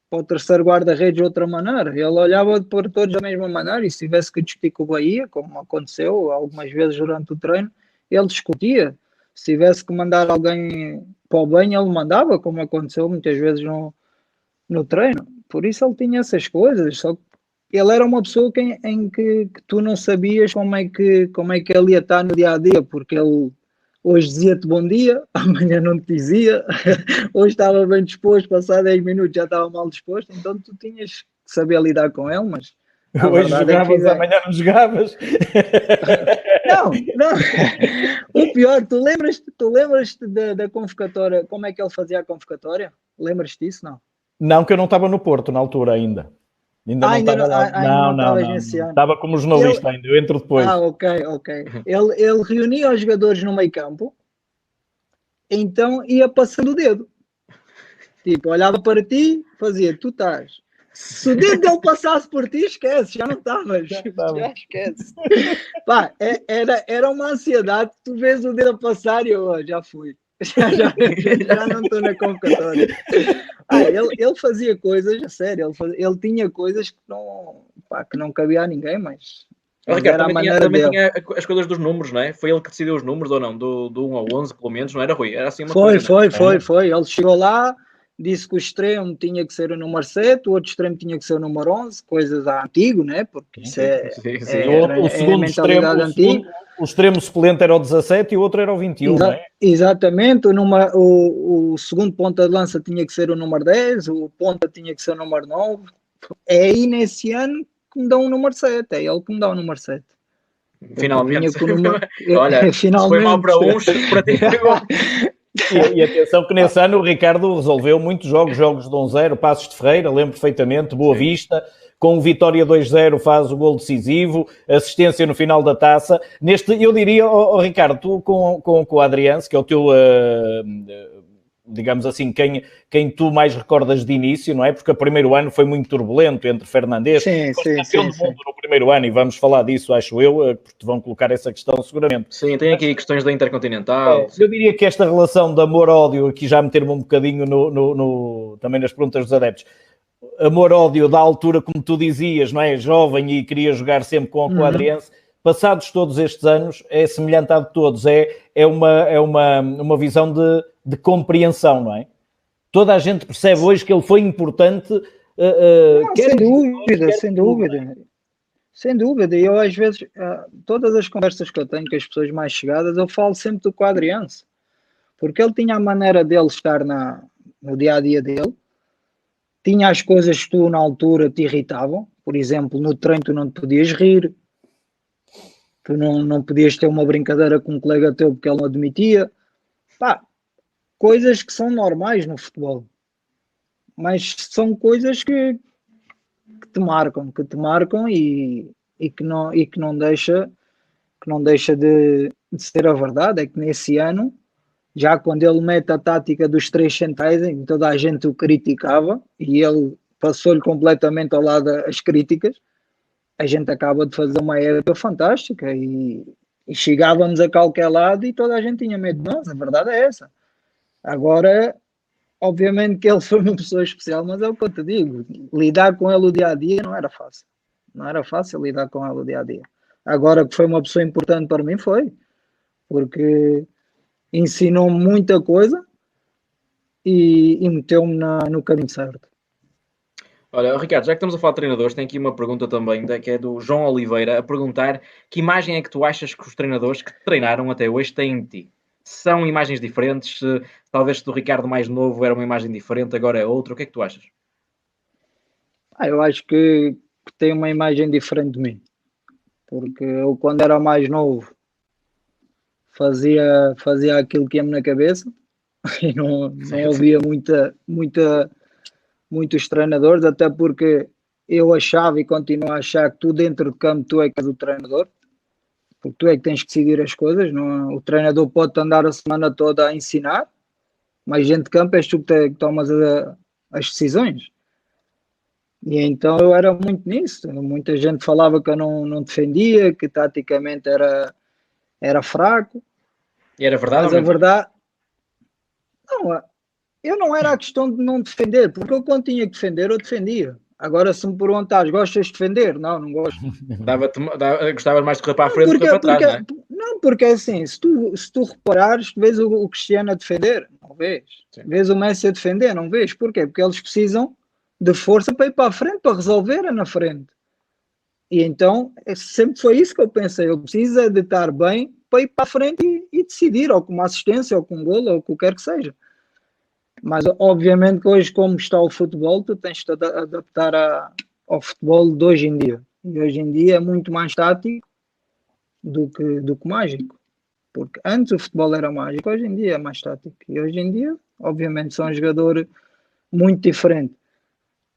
para o terceiro guarda-redes de outra maneira. Ele olhava para todos da mesma maneira e se tivesse que discutir com o Bahia, como aconteceu algumas vezes durante o treino, ele discutia. Se tivesse que mandar alguém para o banho, ele mandava, como aconteceu muitas vezes no treino. Por isso ele tinha essas coisas, só que ele era uma pessoa em que tu não sabias como é que ele ia estar no dia-a-dia, porque ele hoje dizia-te bom dia, amanhã não te dizia, hoje estava bem disposto, passar 10 minutos já estava mal disposto, então tu tinhas que saber lidar com ele, mas... Hoje jogavas, amanhã não jogavas. Não. O pior, tu lembras-te da convocatória, como é que ele fazia a convocatória? Lembras-te disso, não? Não, que eu não estava no Porto na altura ainda. Ainda não estava lá. Não. Estava como jornalista ainda, eu entro depois. Ok. Ele reunia os jogadores no meio campo, então ia passando o dedo. Tipo, olhava para ti, fazia, tu estás. Se o dedo dele passasse por ti, esquece, já não estavas. Já esquece. Pá, era uma ansiedade, tu vês o dedo a passar e eu já fui. Já não estou na convocatória. Ele fazia coisas, a sério, ele tinha coisas que não cabia a ninguém, mas Ricardo, também tinha as coisas dos números, não é? Foi ele que decidiu os números ou não? Do 1 ao 11, pelo menos, não era, Rui? Era assim uma coisa. Foi. Ele chegou lá, disse que o extremo tinha que ser o número 7, o outro extremo tinha que ser o número 11, coisas antigo, né? Porque isso o segundo extremo antiga. O extremo suplente era o 17 e o outro era o 21, não é? Exatamente, o segundo ponta de lança tinha que ser o número 10, o ponta tinha que ser o número 9. É aí nesse ano que me dá um número 7, é ele que me dá o número 7. Finalmente. Olha, finalmente. Se foi mal para uns, para ti foi bom. E atenção que nesse ano o Ricardo resolveu muitos jogos de 1-0, Passos de Ferreira, lembro perfeitamente, Boa Vista, com o Vitória 2-0 faz o gol decisivo, assistência no final da taça. Eu diria, Ricardo, tu com o Adriança, que é o teu, digamos assim, quem tu mais recordas de início, não é? Porque o primeiro ano foi muito turbulento entre Fernandes, campeão do mundo no primeiro ano, e vamos falar disso, acho eu, porque te vão colocar essa questão seguramente. Sim, tem aqui questões da Intercontinental. Eu diria que esta relação de amor-ódio, aqui já meter-me um bocadinho também nas perguntas dos adeptos, amor-ódio da altura, como tu dizias, não é? Jovem e queria jogar sempre com o Adriança, passados todos estes anos, é semelhante à de todos, é uma visão de compreensão, não é? Toda a gente percebe hoje que ele foi importante. Sem dúvida. E eu às vezes, todas as conversas que eu tenho com as pessoas mais chegadas, eu falo sempre do Adriança, porque ele tinha a maneira dele estar no dia-a-dia dele, tinha as coisas que tu na altura te irritavam, por exemplo, no treino tu não te podias rir, tu não podias ter uma brincadeira com um colega teu porque ele não admitia. Coisas que são normais no futebol, mas são coisas que te marcam e que não deixa de ser a verdade. É que nesse ano, já quando ele mete a tática dos 3 centrais, em que toda a gente o criticava e ele passou-lhe completamente ao lado as críticas, a gente acaba de fazer uma época fantástica e chegávamos a qualquer lado e toda a gente tinha medo de nós. A verdade é essa. Agora, obviamente que ele foi uma pessoa especial, mas é o que eu te digo, lidar com ele o dia-a-dia não era fácil. Não era fácil lidar com ele o dia-a-dia. Agora que foi uma pessoa importante para mim, foi. Porque ensinou-me muita coisa e meteu-me no caminho certo. Olha, Ricardo, já que estamos a falar de treinadores, tem aqui uma pergunta também, que é do João Oliveira, a perguntar que imagem é que tu achas que os treinadores que te treinaram até hoje têm de ti? São imagens diferentes? Talvez do Ricardo mais novo era uma imagem diferente, agora é outra. O que é que tu achas? Eu acho que tem uma imagem diferente de mim. Porque eu, quando era mais novo, fazia aquilo que ia-me na cabeça. e não havia muitos treinadores, até porque eu achava e continuo a achar que tu dentro de campo tu é que és o treinador, porque tu é que tens que decidir as coisas, não, o treinador pode andar a semana toda a ensinar, mas dentro de campo és tu que tomas as decisões. E então eu era muito nisso, muita gente falava que eu não defendia, que taticamente era fraco, E era verdade mas ou a mentira? verdade, não, eu não era a questão de não defender, porque eu quando tinha que defender, eu defendia. Agora, se me perguntares, gostas de defender? Não gosto. Gostava mais de correr para a Não, frente do que para trás, não é? porque assim, se tu reparares, tu vês o Cristiano a defender, não vês. Sim. Vês o Messi a defender, não vês. Porquê? Porque eles precisam de força para ir para a frente, para resolver na frente. E então, sempre foi isso que eu pensei. Eu preciso de estar bem para ir para a frente e decidir, ou com uma assistência, ou com um golo, ou o que quer que seja. Mas, obviamente, que hoje, como está o futebol, tu tens de adaptar ao futebol de hoje em dia. E hoje em dia é muito mais tático do que mágico. Porque antes o futebol era mágico, hoje em dia é mais tático. E hoje em dia, obviamente, são um jogador muito diferente.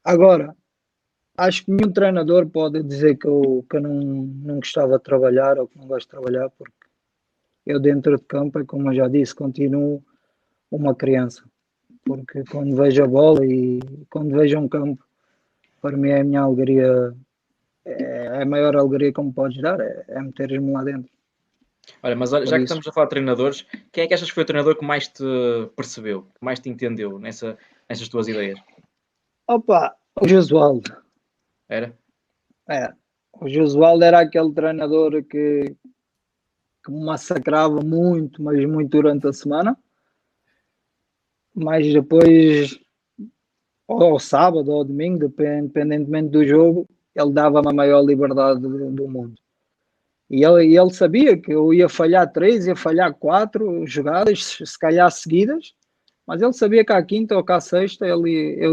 Agora, acho que nenhum treinador pode dizer que eu não gostava de trabalhar ou que não gosto de trabalhar, porque eu dentro de campo, é como eu já disse, continuo uma criança. Porque quando vejo a bola e quando vejo um campo, para mim é a minha alegria, é a maior alegria que me podes dar, é meteres-me lá dentro. Olha, mas olha, já que estamos a falar de treinadores, quem é que achas que foi o treinador que mais te percebeu, que mais te entendeu nessas tuas ideias? Opa, o Josualdo. Era? O Josualdo era aquele treinador que me massacrava muito, mas muito durante a semana. Mas depois, ou ao sábado ou ao domingo, independentemente do jogo, ele dava-me a maior liberdade do mundo. E ele sabia que eu ia falhar 3, ia falhar 4 jogadas, se calhar seguidas, mas ele sabia que à quinta ou que à sexta eu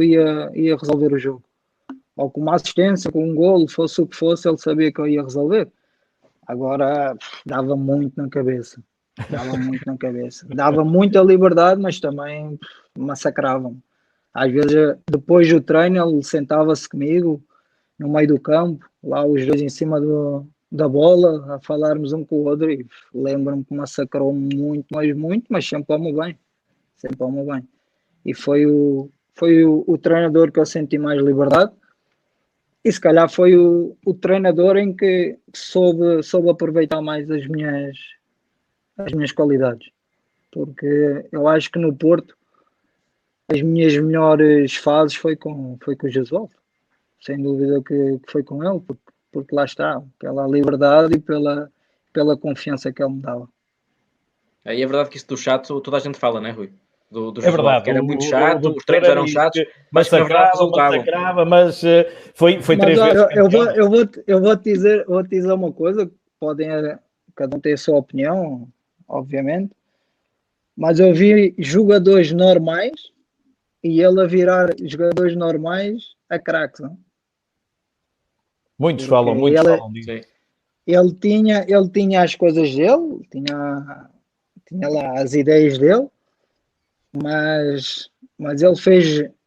ia resolver o jogo. Ou com uma assistência, com um golo, fosse o que fosse, ele sabia que eu ia resolver. Agora, dava muito na cabeça. Dava muita liberdade, mas também massacravam. Às vezes, depois do treino, ele sentava-se comigo no meio do campo, lá os dois em cima da bola, a falarmos um com o outro, e lembro-me que massacrou muito, mas sempre ao meu bem. Sempre ao meu bem. E foi o treinador que eu senti mais liberdade. E se calhar foi o treinador em que soube aproveitar mais as minhas qualidades. Porque eu acho que no Porto as minhas melhores fases foi com o Jesualdo. Sem dúvida que foi com ele, porque lá está, pela liberdade e pela confiança que ele me dava. E é verdade que isso do chato, toda a gente fala, não é, Rui? Do É Josualdo, verdade, que era muito o chato, doutor os treinos eram disse chatos, que mas que na verdade resultavam. massacrava, mas foi Mas 3 vezes campeão. eu vou te dizer uma coisa, podem cada um ter a sua opinião, obviamente, mas eu vi jogadores normais e ele a virar jogadores normais a craques, não? Muitos Porque falam disso. Sim. ele tinha as coisas dele, tinha lá as ideias dele, mas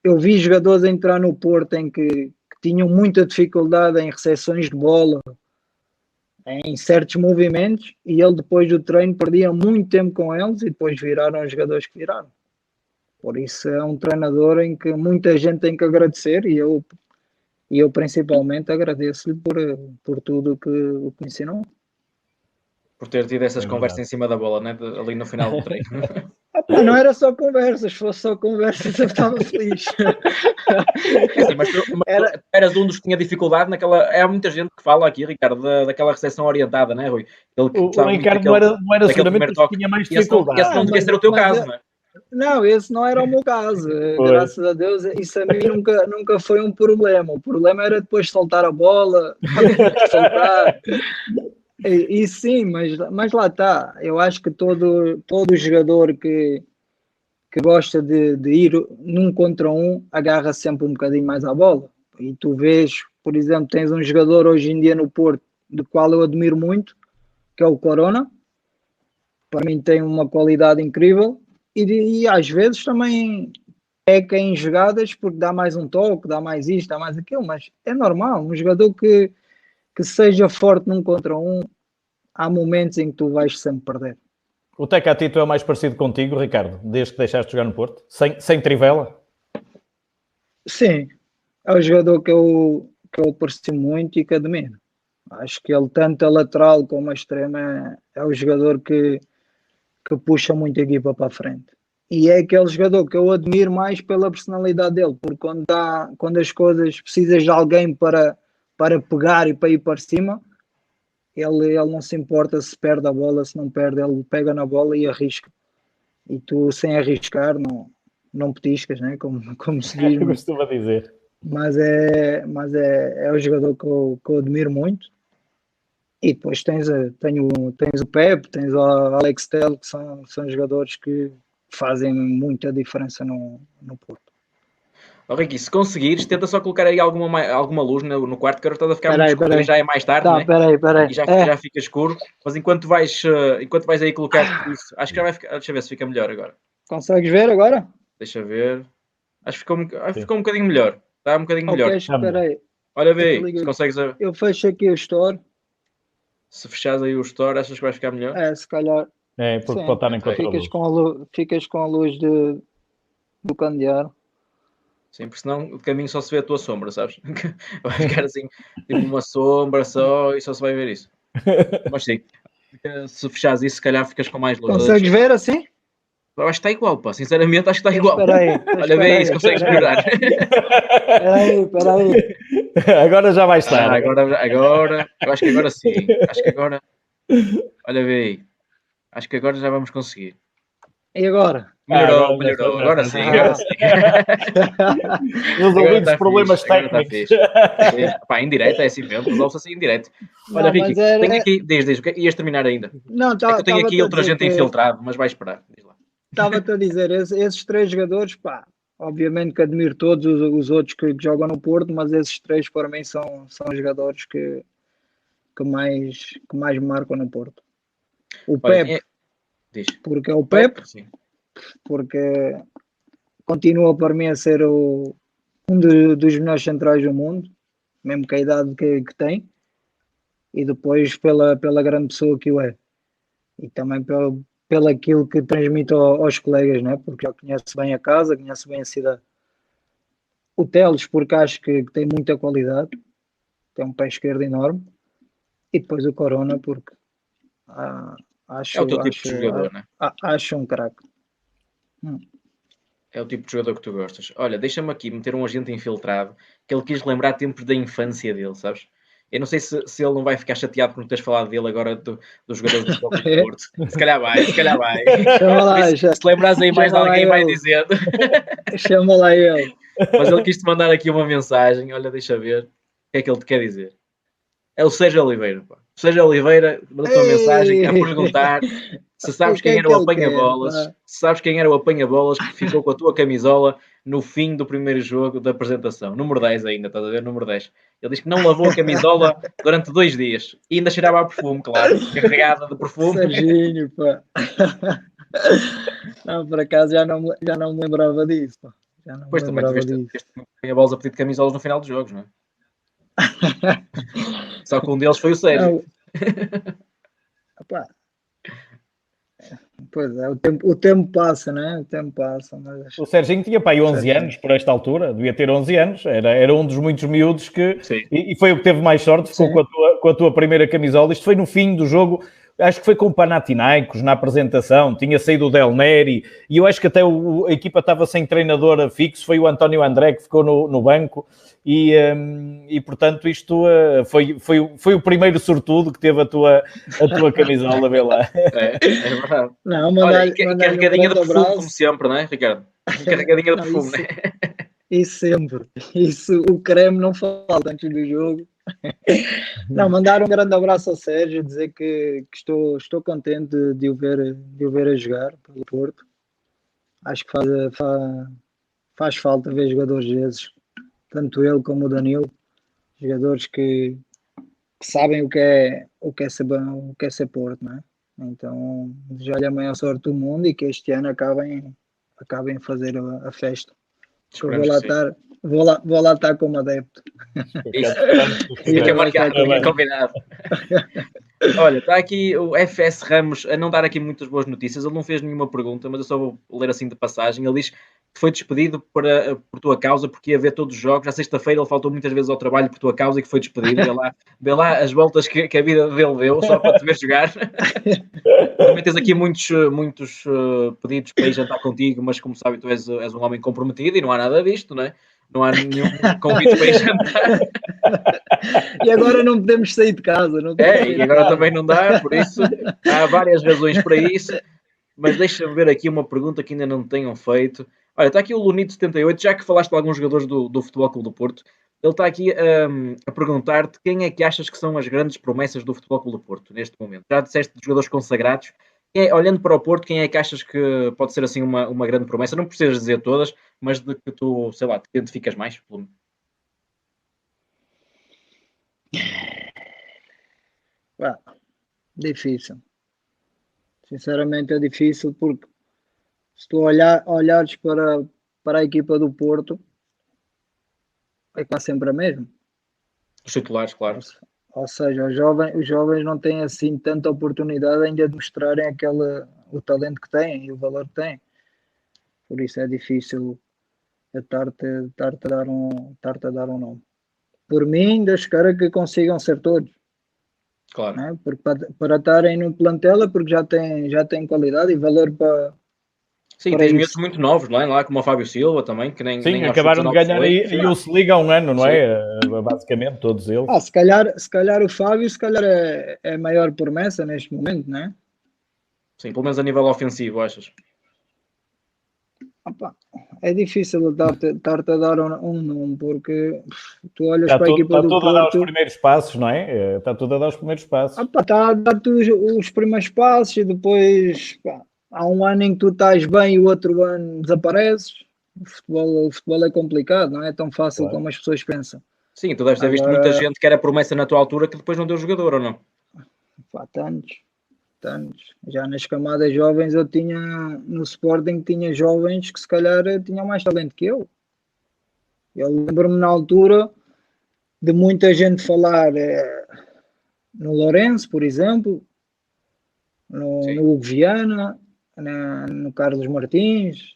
eu vi jogadores entrar no Porto em que tinham muita dificuldade em recepções de bola, em certos movimentos, e ele depois do treino perdia muito tempo com eles e depois viraram os jogadores que viraram. Por isso é um treinador em que muita gente tem que agradecer e eu principalmente agradeço-lhe por tudo o que me ensinou. Por ter tido essas É conversas verdade. em cima da bola, né? Ali no final do treino. Não era só conversas, se fosse só conversas eu estava feliz. Assim, mas eras um dos que tinha dificuldade naquela. Há muita gente que fala aqui, Ricardo, daquela recepção orientada, né, Rui? Ele O Ricardo não era seguramente o que tinha mais dificuldade. Esse não devia ser o teu caso, não é? Não, esse não era o meu caso. Graças a Deus, isso a mim nunca foi um problema. O problema era depois soltar a bola, soltar. E sim, mas lá está. Eu acho que todo jogador que gosta de ir num contra um agarra sempre um bocadinho mais à bola. E tu vês, por exemplo, tens um jogador hoje em dia no Porto, do qual eu admiro muito, que é o Corona. Para mim tem uma qualidade incrível. e às vezes também peca em jogadas porque dá mais um toque, dá mais isto, dá mais aquilo, mas é normal. Um jogador que seja forte num contra um, há momentos em que tu vais sempre perder. O Tecatito é o mais parecido contigo, Ricardo, desde que deixaste de jogar no Porto? Sem trivela? Sim, é um jogador que eu aprecio muito e que admiro. Acho que ele, tanto a lateral como a extrema, é o jogador que puxa muito a equipa para a frente. E é aquele jogador que eu admiro mais pela personalidade dele, porque quando as coisas precisas de alguém para pegar e para ir para cima, ele não se importa se perde a bola, se não perde, ele pega na bola e arrisca. E tu, sem arriscar, não petiscas, né? como se diz. Eu costumo dizer. Mas é o jogador que eu admiro muito. E depois tens o Pepe, tens o Alex Telles, que são jogadores que fazem muita diferença no Porto. Ricky, se conseguires, tenta só colocar aí alguma luz no quarto, que agora estás a ficar muito escuro, Peraí. já é mais tarde, Tá, né? peraí. E já fica escuro, mas enquanto vais aí colocar isso, acho que já vai ficar, deixa eu ver se fica melhor agora. Consegues ver agora? Deixa eu ver, acho que ficou um bocadinho melhor, está um bocadinho melhor. Espera. Olha, vê aí, se consegues, eu fecho aqui o store. Se fechares aí o store, achas que vai ficar melhor? Se calhar. É, porque sim, pode estar em contra-luz. Ficas com a luz do candeeiro. Sim, porque senão o caminho só se vê a tua sombra, sabes? Vai ficar assim, tipo uma sombra só e só se vai ver isso. Mas sim, se fechares isso, se calhar ficas com mais luz. Consegues ver assim? Eu acho que está igual, pá. Sinceramente, acho que está igual. Espera aí. Olha, vê aí se consegues melhorar. Espera aí. Agora já vai estar. Agora, eu acho que agora sim. Acho que agora... Olha, vê aí. Acho que agora já vamos conseguir. E agora? Melhorou. Agora sim. Resolvidos os problemas técnicos. Pá, em direto é assim mesmo. Resolve-se assim em direto. Olha, Ricky, tenho aqui... Diz. Ias terminar ainda. Não, é que eu tenho aqui outra gente infiltrado, mas vai esperar. Diz lá. Estava-te a dizer, esses três jogadores, pá, obviamente que admiro todos os outros que jogam no Porto, mas esses três para mim são jogadores que mais me marcam no Porto. O Pepe, porque é o Pepe, porque continua para mim a ser um dos melhores centrais do mundo, mesmo que a idade que tem, e depois pela grande pessoa que o é, e também pelo aquilo que transmite aos colegas, né? Porque já conhece bem a casa, conhece bem a cidade. O Teles, porque acho que tem muita qualidade, tem um pé esquerdo enorme, e depois o Corona, porque acho, é o teu tipo de jogador, né? Acho um craque. É o tipo de jogador que tu gostas. Olha, deixa-me aqui meter um agente infiltrado que ele quis lembrar tempos da infância dele, sabes? Eu não sei se ele não vai ficar chateado por não teres falado dele agora do jogador do Porto. Se calhar vai. Chama lá, se lembrares aí mais de alguém, vai dizendo. Chama lá ele. Mas ele quis-te mandar aqui uma mensagem. Olha, deixa ver o que é que ele te quer dizer. É o Sérgio Oliveira, pá. O Sérgio Oliveira mandou-te uma mensagem a perguntar se sabes quem era o apanha-bolas, se sabes quem era o apanha-bolas que ficou com a tua camisola no fim do primeiro jogo da apresentação. Número 10 ainda, estás a ver? Número 10. Ele diz que não lavou a camisola durante 2 dias. E ainda cheirava a perfume, claro. Carregada de perfume. Serginho, pá. Não, por acaso já não me lembrava disso, pá. Pois também tu viste apanha-bolas a pedir de camisolas no final dos jogos, não é? Só que um deles foi o Sérgio. Pois é, o tempo passa, né? O tempo passa. Mas... O Serginho tinha, pá, 11 anos por esta altura, devia ter 11 anos, era um dos muitos miúdos que... E foi o que teve mais sorte, ficou com a tua primeira camisola. Isto foi no fim do jogo, acho que foi com o Panathinaikos na apresentação, tinha saído o Del Neri, e eu acho que até a equipa estava sem treinador fixo, foi o António André que ficou no banco, e portanto isto foi o primeiro sortudo que teve a tua camisola, vê lá. É verdade. Não, carregadinha de perfume, como sempre, não é, Ricardo? Carregadinha de perfume, não é? Isso sempre. Isso, o creme não falta antes do jogo. Não, mandar um grande abraço ao Sérgio, dizer que estou contente de o ver a jogar pelo Porto. Acho que faz falta ver jogadores desses, tanto ele como o Danilo, jogadores que sabem o que é ser Porto, não é? Então, desejo-lhe a maior sorte do mundo e que este ano acabem a fazer a festa. Eu vou lá estar, vou lá estar como adepto. Isso. Fica marcado, combinado. Olha, está aqui o FS Ramos a não dar aqui muitas boas notícias. Ele não fez nenhuma pergunta, mas eu só vou ler assim de passagem. Ele diz que foi despedido por tua causa porque ia ver todos os jogos. À sexta-feira ele faltou muitas vezes ao trabalho por tua causa e que foi despedido. Vê lá as voltas que a vida dele deu só para te ver jogar. Também tens aqui muitos pedidos para ir jantar contigo, mas como sabe, tu és um homem comprometido e não há nada disto, não é? Não há nenhum convite para ir jantar. E agora não podemos sair de casa. E agora também não dá, por isso há várias razões para isso. Mas deixa-me ver aqui uma pergunta que ainda não tenham feito. Olha, está aqui o Lunito78, já que falaste de alguns jogadores do Futebol Clube do Porto, ele está aqui a perguntar-te quem é que achas que são as grandes promessas do Futebol Clube do Porto neste momento. Já disseste de jogadores consagrados. Olhando para o Porto, quem é que achas que pode ser assim uma grande promessa? Não precisas dizer todas, mas de que tu, sei lá, te identificas mais? Difícil. Sinceramente é difícil porque se tu olhares para a equipa do Porto, é quase sempre a mesma. Os titulares, claro. Ou seja, os jovens não têm assim tanta oportunidade ainda de mostrarem o talento que têm e o valor que têm. Por isso é difícil estar-te a dar um nome. Por mim, Deus queira que consigam ser todos. Claro. Né? Porque para estarem no plantel é porque já têm qualidade e valor para. Sim, tens miúdos muito novos, não é? Lá como o Fábio Silva também, que nem. Sim, nem acabaram de ganhar aí o Se Liga há um ano, não é? Basicamente, todos eles. Se calhar o Fábio é a maior promessa neste momento, não é? Sim, pelo menos a nível ofensivo, achas? É difícil estar-te a dar um nome, porque tu olhas para a equipa do Porto... Está tudo a dar os primeiros passos, não é? Está tudo a dar os primeiros passos. Está a dar-te os primeiros passos e depois há um ano em que tu estás bem e o outro ano desapareces. O futebol é complicado, não é tão fácil como as pessoas pensam. Sim, tu deves ter visto muita gente que era promessa na tua altura que depois não deu jogador, ou não? Tantos. Já nas camadas jovens eu tinha no Sporting, tinha jovens que se calhar tinham mais talento que eu. Eu lembro-me na altura de muita gente falar no Lourenço, por exemplo, no Hugo Viana, no Carlos Martins,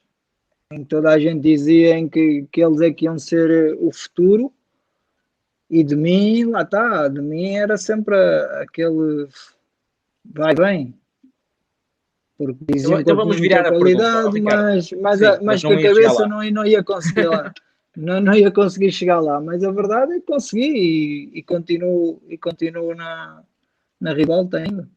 em que toda a gente dizia que eles é que iam ser o futuro, e de mim, lá está, de mim era sempre aquele vai bem. Porque diziam então vamos virar a qualidade, pergunta, mas com a cabeça não ia conseguir lá. não ia conseguir chegar lá, mas a verdade é que consegui e continuo na ribalta ainda.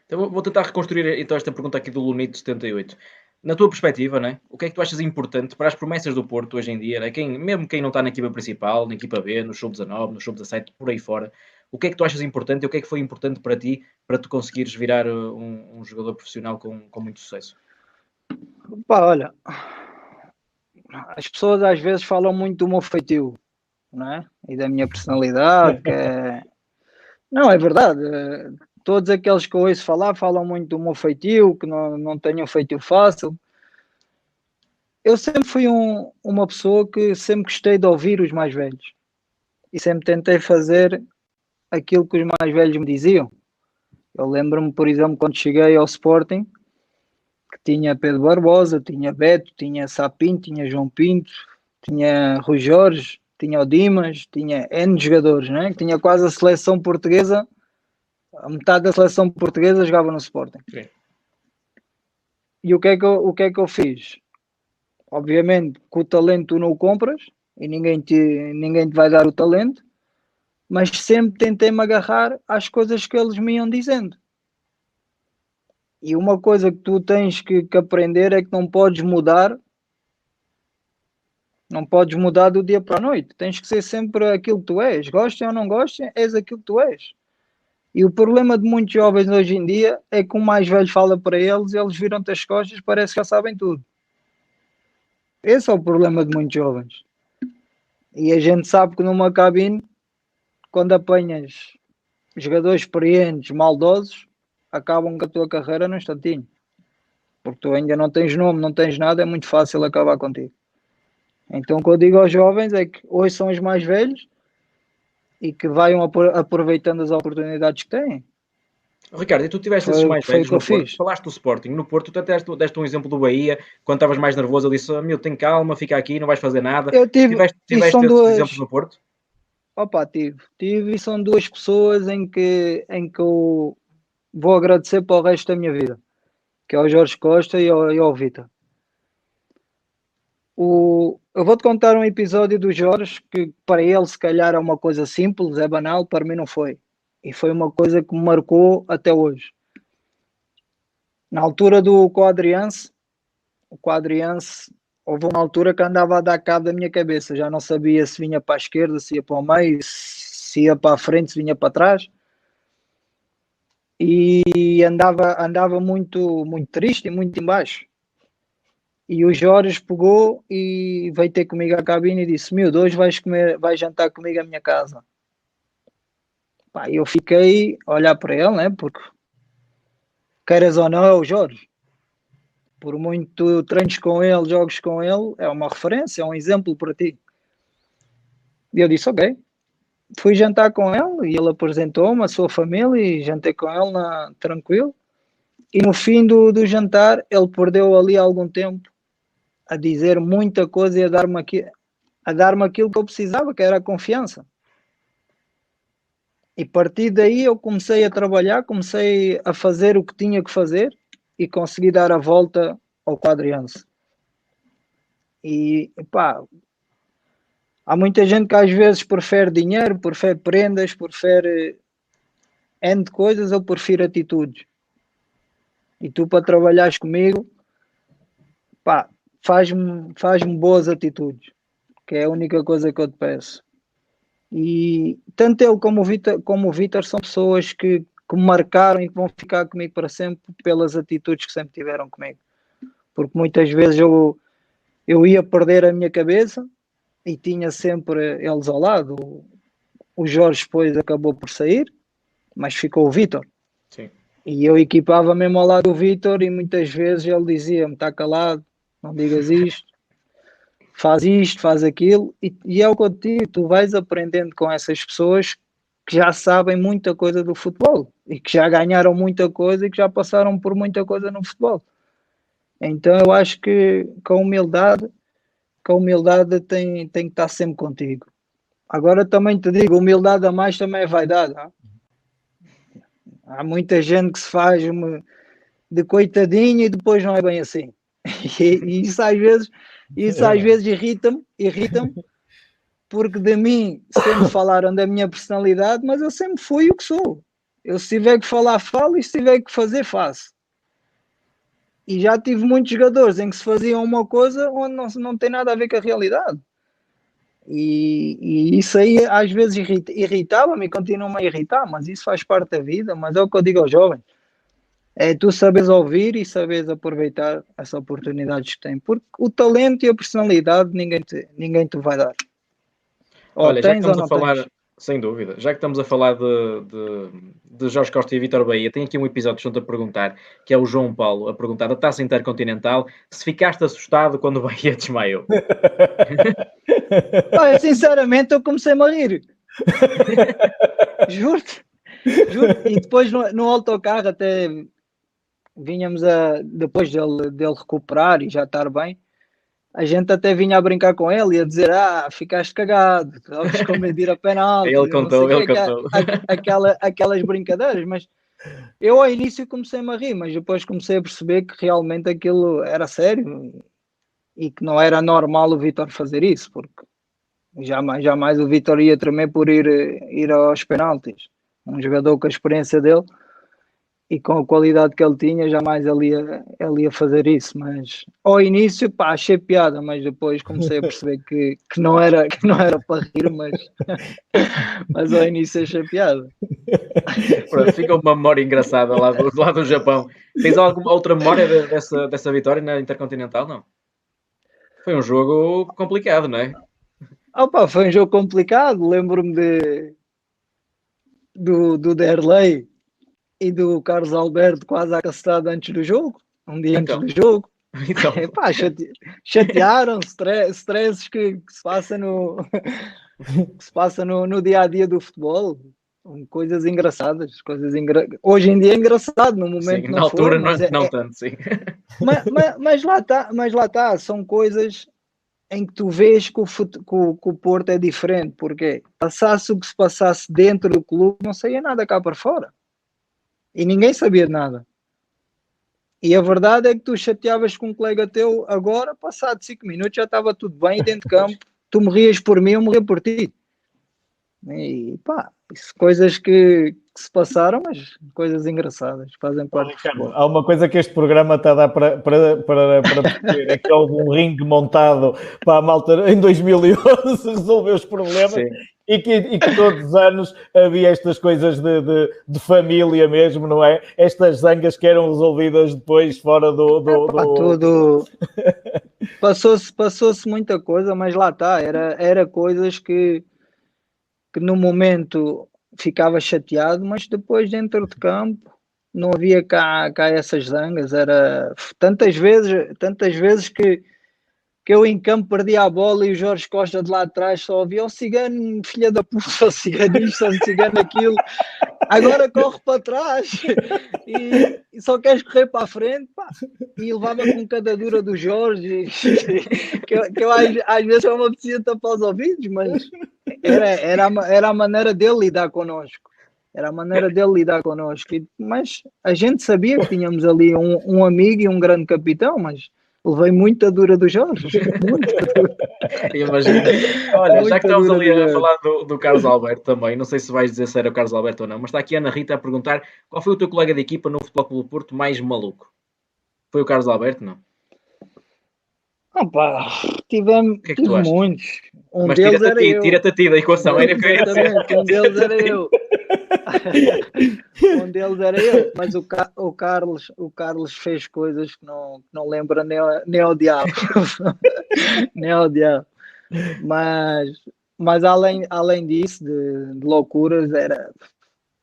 Então vou tentar reconstruir então esta pergunta aqui do Lunito78. Na tua perspectiva, né? O que é que tu achas importante para as promessas do Porto hoje em dia? Né? Mesmo quem não está na equipa principal, na equipa B, no Sub-19, no Sub-17, por aí fora, o que é que tu achas importante e o que é que foi importante para ti para tu conseguires virar um jogador profissional com muito sucesso? Olha, as pessoas às vezes falam muito do meu feitio, não é? E da minha personalidade, Não, é verdade. Todos aqueles que eu ouço falar falam muito do meu feitio, que não tenho um feitio fácil. Eu sempre fui uma pessoa que sempre gostei de ouvir os mais velhos. E sempre tentei fazer aquilo que os mais velhos me diziam. Eu lembro-me, por exemplo, quando cheguei ao Sporting, que tinha Pedro Barbosa, tinha Beto, tinha Sapinto, tinha João Pinto, tinha Rui Jorge, tinha o Dimas, tinha N jogadores, né? Tinha quase a seleção portuguesa, a metade da seleção portuguesa jogava no Sporting. Sim. E o que é que eu fiz? Obviamente que o talento tu não o compras e ninguém te vai dar o talento, mas sempre tentei-me agarrar às coisas que eles me iam dizendo. E uma coisa que tu tens que aprender é que não podes mudar do dia para a noite. Tens que ser sempre aquilo que tu és. Gostem ou não gostem, és aquilo que tu és. E o problema de muitos jovens hoje em dia é que o mais velho fala para eles e eles viram-te as costas, parece que já sabem tudo. Esse é o problema de muitos jovens. E a gente sabe que numa cabine, quando apanhas jogadores experientes, maldosos, acabam com a tua carreira num instantinho. Porque tu ainda não tens nome, não tens nada, é muito fácil acabar contigo. Então o que eu digo aos jovens é que hoje são os mais velhos e que vão aproveitando as oportunidades que têm. Ricardo, e tu tiveste esses mais Foi o velhos que eu no Porto, fiz. falaste do Sporting, no Porto tu deste um exemplo do Bahia, quando estavas mais nervoso, ele disse, meu, tem calma, fica aqui, não vais fazer nada. Eu tive, e Tiveste são esses duas. exemplos no Porto? Opa, tive e são duas pessoas em que eu vou agradecer para o resto da minha vida, que é o Jorge Costa e ao Vitor. Eu vou-te contar um episódio do Jorge que para ele se calhar é uma coisa simples, é banal, para mim não foi. E foi uma coisa que me marcou até hoje. Na altura do Quadriense, houve uma altura que andava a dar cabo da minha cabeça, já não sabia se vinha para a esquerda, se ia para o meio, se ia para a frente, se vinha para trás. E andava muito, muito triste e muito em baixo. E o Jorge pegou e veio ter comigo à cabine e disse: Miúdo, hoje vais jantar comigo à minha casa. Pá, eu fiquei a olhar para ele, né? Porque queiras ou não, é o Jorge. Por muito treinos com ele, jogos com ele, é uma referência, é um exemplo para ti. E eu disse: ok. Fui jantar com ele e ele apresentou-me a sua família e jantei com ele tranquilo. E no fim do jantar, ele perdeu ali algum tempo a dizer muita coisa e a dar-me aquilo que eu precisava, que era a confiança. E a partir daí eu comecei a trabalhar, comecei a fazer o que tinha que fazer e consegui dar a volta ao Quadriense. E pá, há muita gente que às vezes prefere dinheiro, prefere prendas, prefere N de coisas, eu prefiro atitudes. E tu para trabalhares comigo, pá, faz-me boas atitudes, que é a única coisa que eu te peço. E tanto ele como o Vítor são pessoas que me marcaram e que vão ficar comigo para sempre pelas atitudes que sempre tiveram comigo. Porque muitas vezes eu ia perder a minha cabeça e tinha sempre eles ao lado. O Jorge depois acabou por sair, mas ficou o Vítor. Sim. E eu equipava mesmo ao lado do Vítor e muitas vezes ele dizia-me: está calado, não digas isto, faz aquilo, e é o que eu te digo, tu vais aprendendo com essas pessoas que já sabem muita coisa do futebol e que já ganharam muita coisa e que já passaram por muita coisa no futebol. Então eu acho que com a humildade tem que estar sempre contigo. Agora também te digo, humildade a mais também é vaidade. Não? Há muita gente que se faz de coitadinho e depois não é bem assim. E isso às vezes irrita-me, porque de mim sempre falaram da minha personalidade, mas eu sempre fui o que sou. Eu se tiver que falar, falo, e se tiver que fazer, faço. E já tive muitos jogadores em que se faziam uma coisa onde não tem nada a ver com a realidade. E isso aí às vezes irritava-me e continua-me a irritar, mas isso faz parte da vida. Mas é o que eu digo aos jovens: é tu saberes ouvir e saberes aproveitar as oportunidades que tem, porque o talento e a personalidade ninguém te vai dar. Ou Olha, já que tens ou estamos a não falar, tens. sem dúvida, já que estamos a falar de Jorge Costa e Vítor Bahia, tem aqui um episódio que estão-te a perguntar, que é o João Paulo, a perguntar da Taça Intercontinental, se ficaste assustado quando o Bahia desmaiou. Olha, sinceramente, eu comecei-me a rir. Juro-te. E depois no autocarro, até vinhamos depois dele recuperar e já estar bem, a gente até vinha a brincar com ele e a dizer: ficaste cagado, estavas com medo de ir a penalti, Ele não sei contou, o ele que, contou. aquelas brincadeiras. Mas eu ao início comecei-me a rir, mas depois comecei a perceber que realmente aquilo era sério e que não era normal o Vítor fazer isso, porque jamais o Vítor ia tremer por ir aos penaltis. Um jogador com a experiência dele e com a qualidade que ele tinha, jamais ele ia fazer isso. Mas ao início, achei piada, mas depois comecei a perceber que não era para rir, mas ao início achei piada. Pronto, fica uma memória engraçada lá do Japão. Tens alguma outra memória dessa vitória na Intercontinental? Não? Foi um jogo complicado, não é? Foi um jogo complicado. Lembro-me do Derlei e do Carlos Alberto quase acastado antes do jogo, um dia Então. antes do jogo. Então, Epá, chatearam, stresses que se passa no dia a dia do futebol. Coisas engraçadas, hoje em dia é engraçado, no momento sim, não na altura foi, mas não tanto, sim. mas lá está, são coisas em que tu vês que o Porto é diferente, porque passasse o que se passasse dentro do clube, não saía nada cá para fora. E ninguém sabia de nada. E a verdade é que tu chateavas com um colega teu, agora, passado 5 minutos, já estava tudo bem, e dentro de campo, tu morrias por mim, eu morria por ti. E pá, isso, coisas que se passaram, mas coisas engraçadas, fazem parte do Ricardo, futebol. há uma coisa que este programa está a dar para perceber, é que houve um ringue montado para a malta em 2011 resolver os problemas. Sim. E que todos os anos havia estas coisas de família mesmo, não é? Estas zangas que eram resolvidas depois fora Tudo. Passou-se muita coisa, mas lá está, era coisas que no momento ficava chateado, mas depois dentro de campo não havia cá essas zangas, era tantas vezes que eu em campo perdia a bola e o Jorge Costa de lá atrás só ouvia o cigano, filha da puta, o cigano isto, o cigano aquilo, agora corre para trás e só queres correr para a frente, pá. E levava com cada dura do Jorge, que eu às vezes eu me apetecia tapar os ouvidos, mas era a maneira dele lidar connosco. Era a maneira dele lidar connosco. Mas a gente sabia que tínhamos ali um amigo e um grande capitão, mas levei muita dura do Jorge. Muita dura. Imagina. Olha, Muita já que estamos dura ali do a Jorge. falar do Carlos Alberto também, não sei se vais dizer se era o Carlos Alberto ou não, mas está aqui a Ana Rita a perguntar qual foi o teu colega de equipa no Futebol Clube do Porto mais maluco? Foi o Carlos Alberto, não? Opa, O que é que tu achas? tive muitos. Mas Deles era eu. tira-te a ti da equação. Era o que eu ia dizer. Exatamente, um deles era eu. Um deles era eu, mas o Carlos fez coisas que não lembra nem ao diabo. Nem ao diabo. Mas além disso, de loucuras,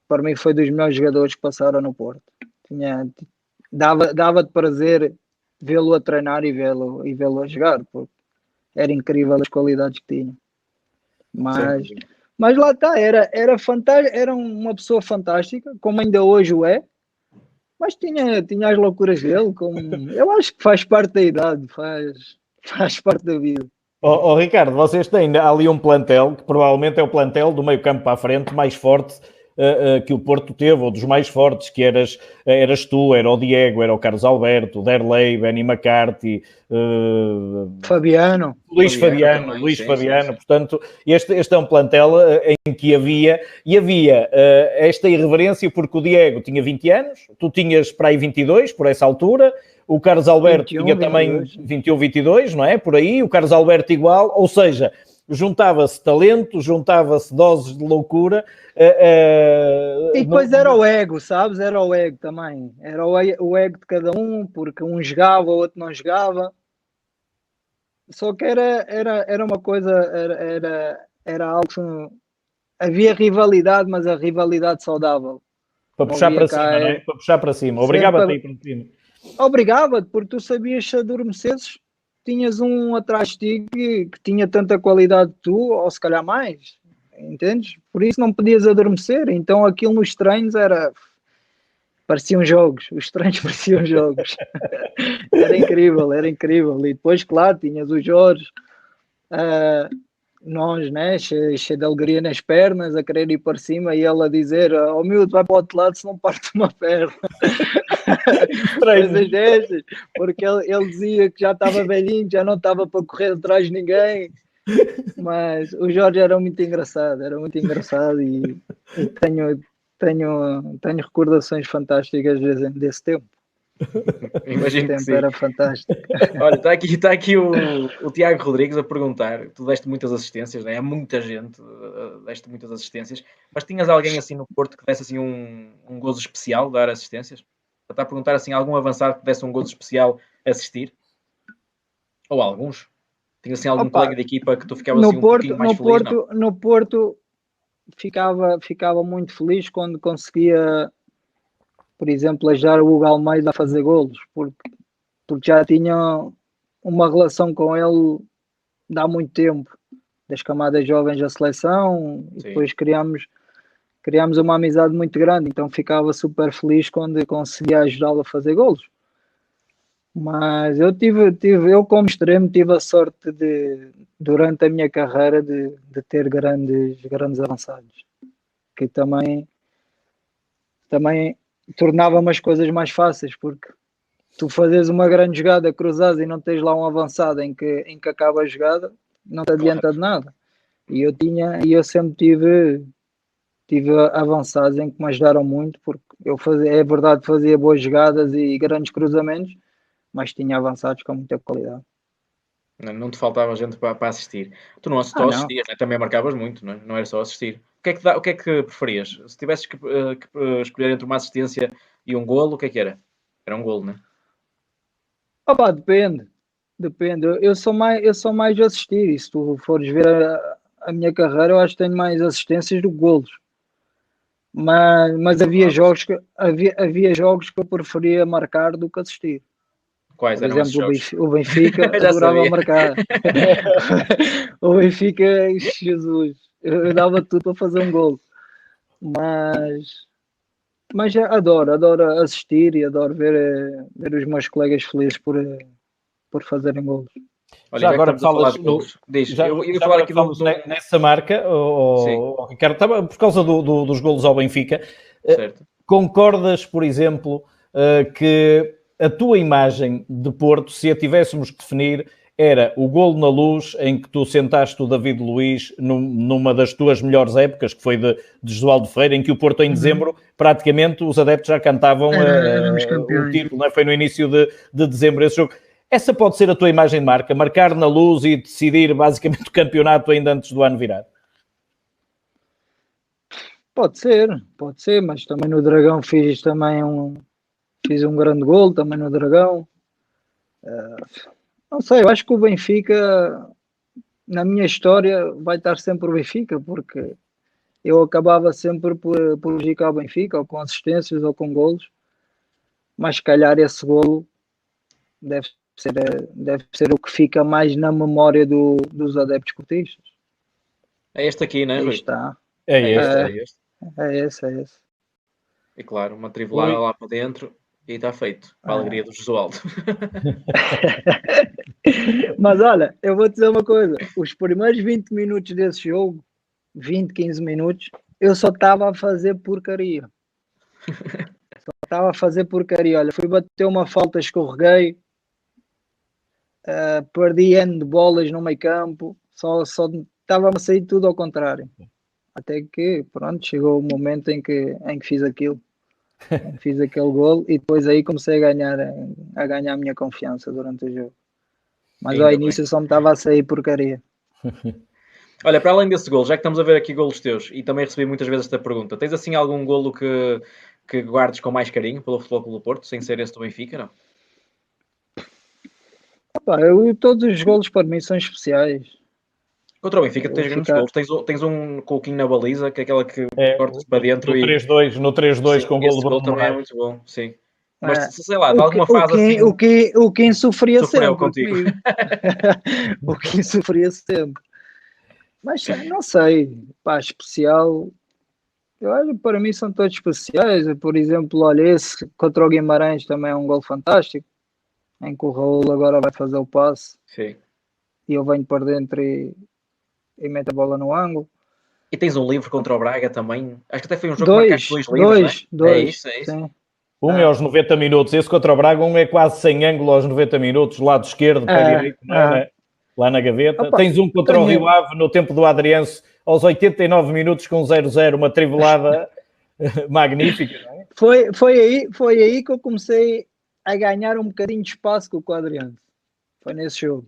para mim foi dos melhores jogadores que passaram no Porto. Dava de prazer vê-lo a treinar e vê-lo a jogar, porque era incrível as qualidades que tinha. Mas lá está, era fantástico, era uma pessoa fantástica, como ainda hoje o é, mas tinha as loucuras dele, eu acho que faz parte da idade, faz parte da vida. Ricardo, vocês têm ali um plantel que provavelmente é o plantel do meio campo para a frente mais forte que o Porto teve, ou dos mais fortes, que eras tu, era o Diego, era o Carlos Alberto, o Derlei, Benny McCarthy, Fabiano. Luís Fabiano, sim. Portanto, este é um plantel em que havia esta irreverência, porque o Diego tinha 20 anos, tu tinhas para aí 22, por essa altura, o Carlos Alberto 21, tinha também 21, 22, não é? Por aí, o Carlos Alberto igual, ou seja, juntava-se talento, juntava-se doses de loucura. E depois era o ego, sabes? Era o ego também. Era o ego de cada um, porque um jogava, o outro não jogava. Só que era uma coisa, era algo. Havia rivalidade, mas a rivalidade saudável. Para puxar para cima, não é? Para puxar para cima. Obrigava-te aí para cima. Obrigava-te, porque tu sabias se adormecesses, tinhas um atrás de ti que tinha tanta qualidade que tu, ou se calhar mais, entendes? Por isso não podias adormecer. Então aquilo nos treinos pareciam jogos, os treinos pareciam jogos. Era incrível. E depois, claro, tinhas o Jorge, nós, né, cheio de alegria nas pernas, a querer ir para cima, e ele a dizer: oh miúdo, vai para o outro lado se não parte uma perna. Coisas destas, porque ele dizia que já estava velhinho, já não estava para correr atrás de ninguém. Mas o Jorge era muito engraçado e tenho recordações fantásticas desse tempo. Imagino que sim. Era fantástico. Olha, está aqui o Tiago Rodrigues a perguntar, tu deste muitas assistências, né? Há muita gente, deste muitas assistências, mas tinhas alguém assim no Porto que desse assim um gozo especial de dar assistências? Está a perguntar assim, algum avançado que desse um gozo especial a assistir? Ou alguns? Tinha assim algum colega de equipa que tu ficavas assim um pouquinho mais feliz? No Porto ficava muito feliz quando conseguia por exemplo, ajudar o Hugo Almeida a fazer golos, porque já tinha uma relação com ele de há muito tempo, das camadas jovens da seleção, e depois criámos uma amizade muito grande, então ficava super feliz quando conseguia ajudá-lo a fazer golos. Mas eu como extremo tive a sorte durante a minha carreira de ter grandes avançados, que também tornava-me as coisas mais fáceis, porque tu fazes uma grande jogada, cruzas e não tens lá um avançado em que acaba a jogada, não te adianta de nada. E eu sempre tive avançados em que me ajudaram muito, porque é verdade, fazia boas jogadas e grandes cruzamentos, mas tinha avançados com muita qualidade. Não te faltava gente para assistir. Tu não Não. assistias, né? Também marcavas muito, não era só assistir. O que é que preferias? Se tivesses que escolher entre uma assistência e um golo, o que é que era? Era um golo, não é? Pá, depende. Eu sou mais de assistir, e se tu fores ver a minha carreira, eu acho que tenho mais assistências do que golos. Mas havia jogos que eu preferia marcar do que assistir. Quais Por eram esses exemplo, jogos? o Benfica Já adorava sabia. marcar. O Benfica, Jesus, eu dava tudo para fazer um gol. Mas adoro assistir e adoro ver os meus colegas felizes por fazerem golos. Olha, Já agora que estamos a falar de falas, golos, diz, já, eu ia já falar agora aqui falas nessa marca, Ricardo, por causa dos golos ao Benfica, certo. concordas, por exemplo, que a tua imagem de Porto, se a tivéssemos que definir, era o golo na Luz, em que tu sentaste o David Luiz numa das tuas melhores épocas, que foi de Josualdo Ferreira, em que o Porto, em dezembro, praticamente os adeptos já cantavam o título, não é? Foi no início de dezembro esse jogo. Essa pode ser a tua imagem de marca, marcar na Luz e decidir basicamente o campeonato ainda antes do ano virar? Pode ser, mas também no Dragão fiz um grande gol também no Dragão. Não sei, eu acho que o Benfica, na minha história, vai estar sempre o Benfica, porque eu acabava sempre por prejudicar o Benfica, ou com assistências ou com golos, mas se calhar esse golo deve ser o que fica mais na memória dos adeptos portistas. É este aqui, não é, Aí Rui? está. É este. É esse. E claro, uma trivelada lá para dentro e está feito. Para a alegria do Josualdo. Mas olha, eu vou te dizer uma coisa. Os primeiros 20 minutos desse jogo, 20, 15 minutos, eu só estava a fazer porcaria. Olha, fui bater uma falta, escorreguei, perdi N de bolas no meio campo, só estava a sair tudo ao contrário. Até que, pronto, chegou o momento em que fiz aquilo. Fiz aquele gol e depois aí comecei a ganhar a minha confiança durante o jogo. Mas Ainda ao bem. início só me estava a sair porcaria. Olha, para além desse golo, já que estamos a ver aqui golos teus, e também recebi muitas vezes esta pergunta, tens assim algum golo que guardes com mais carinho pelo Futebol Clube do Porto, sem ser esse do Benfica, não? Todos os golos para mim são especiais. Contra o Benfica tens grandes golos. Tens um coquinho na baliza, que é aquela que cortas para dentro no 3-2, no 3-2 com o golo esse do gol Bruno também é Moraes. muito bom, sim. Mas sei lá, de alguma fase assim... O Kim sofreu sempre contigo. comigo. O Kim sofria sempre. Mas não sei, pá, especial. Eu acho que para mim são todos especiais. Por exemplo, olha, esse contra o Guimarães também é um gol fantástico, em que o Raul agora vai fazer o passe. Sim. E eu venho para dentro e mete a bola no ângulo. E tens um livre contra o Braga também. Acho que até foi um jogo que marcaste 2 livros, não é? É isso. Sim. Um é aos 90 minutos, esse contra o Braga, um é quase sem ângulo aos 90 minutos, lado esquerdo, pé direito, lá na gaveta. Opa, tens um contra o Rio Ave no tempo do Adriense, aos 89 minutos com 0-0, uma trivelada magnífica, não é? Foi aí que eu comecei a ganhar um bocadinho de espaço com o Adriense. Foi nesse jogo.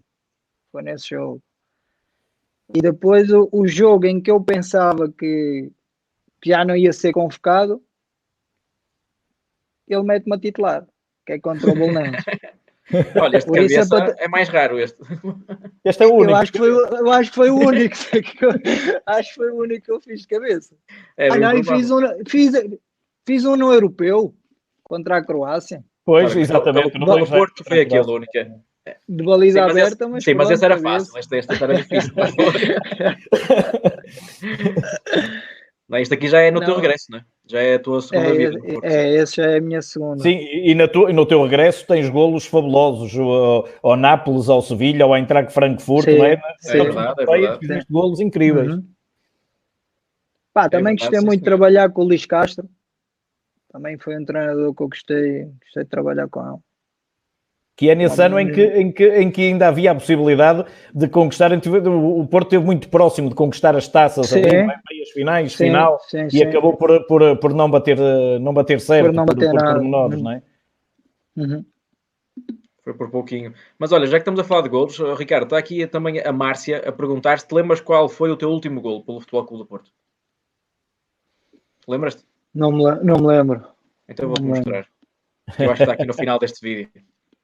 E depois o jogo em que eu pensava que já não ia ser convocado, ele mete-me a titular, que é contra o Bolonenses. Olha, este cabeça é mais raro este. Este é o único. Eu acho que foi o único. Acho que foi o único que eu fiz de cabeça. É não, e fiz um no europeu contra a Croácia. Pois, Claro, exatamente. pelo Porto foi aquele única. De baliza Sim, aberta, mas sim, mas pronto, essa era talvez. fácil, esta era difícil. Não, isto aqui já é no teu Não. regresso, não é? Já é a tua segunda vida no Porto. Esse já é a minha segunda. Sim, e no teu regresso tens golos fabulosos ao Nápoles, ao Sevilha, ao Eintracht Frankfurt, Sim, não é? sim. É verdade. Fizeste golos incríveis. Uhum. Pá, também verdade, gostei sim, muito de senhor. trabalhar com o Luís Castro. Também foi um treinador que eu gostei de trabalhar com ele. Que é nesse ano em que ainda havia a possibilidade de conquistar. O Porto esteve muito próximo de conquistar as taças ali, meias finais, final, e acabou por não bater certo, por não bater por nada. pormenores, não é? Uhum. Foi por pouquinho. Mas olha, já que estamos a falar de golos, Ricardo, está aqui também a Márcia a perguntar se te lembras qual foi o teu último golo pelo Futebol Clube do Porto. Lembras-te? Não me lembro. Então eu vou-te mostrar. Eu acho que está aqui no final deste vídeo.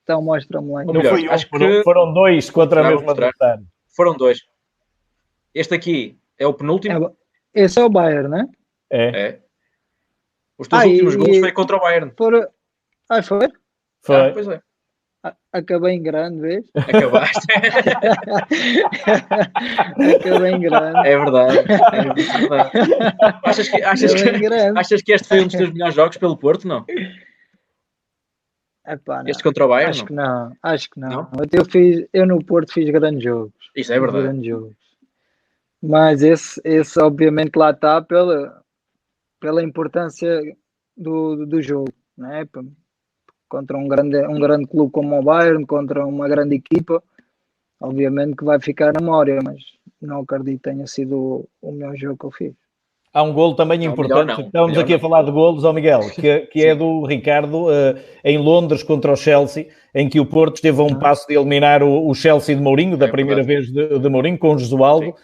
Então mostra-me lá. Ou melhor, acho que foram dois contra a mesma adversário. Foram dois. Este aqui é o penúltimo. Esse é o Bayern, não é? É. Os teus últimos golos foi contra o Bayern. Foi? Foi. Pois é. Acabei em grande, vês? Acabaste. Acabei em grande. É verdade. Achas que este foi um dos teus melhores jogos pelo Porto, não? Epá, não. Este contra o Bayern? Acho que não. Eu no Porto fiz grandes jogos. Isso é verdade. Grandes jogos. Mas esse obviamente lá está pela importância do jogo, não é? Contra um grande clube como o Bayern, contra uma grande equipa, obviamente que vai ficar na memória, mas não acredito que tenha sido o melhor jogo que eu fiz. Há um golo também importante, estamos aqui a falar de golos, Miguel, que é do Ricardo, em Londres contra o Chelsea, em que o Porto esteve a um passo de eliminar o Chelsea de Mourinho, da primeira vez de Mourinho, com o Jesualdo,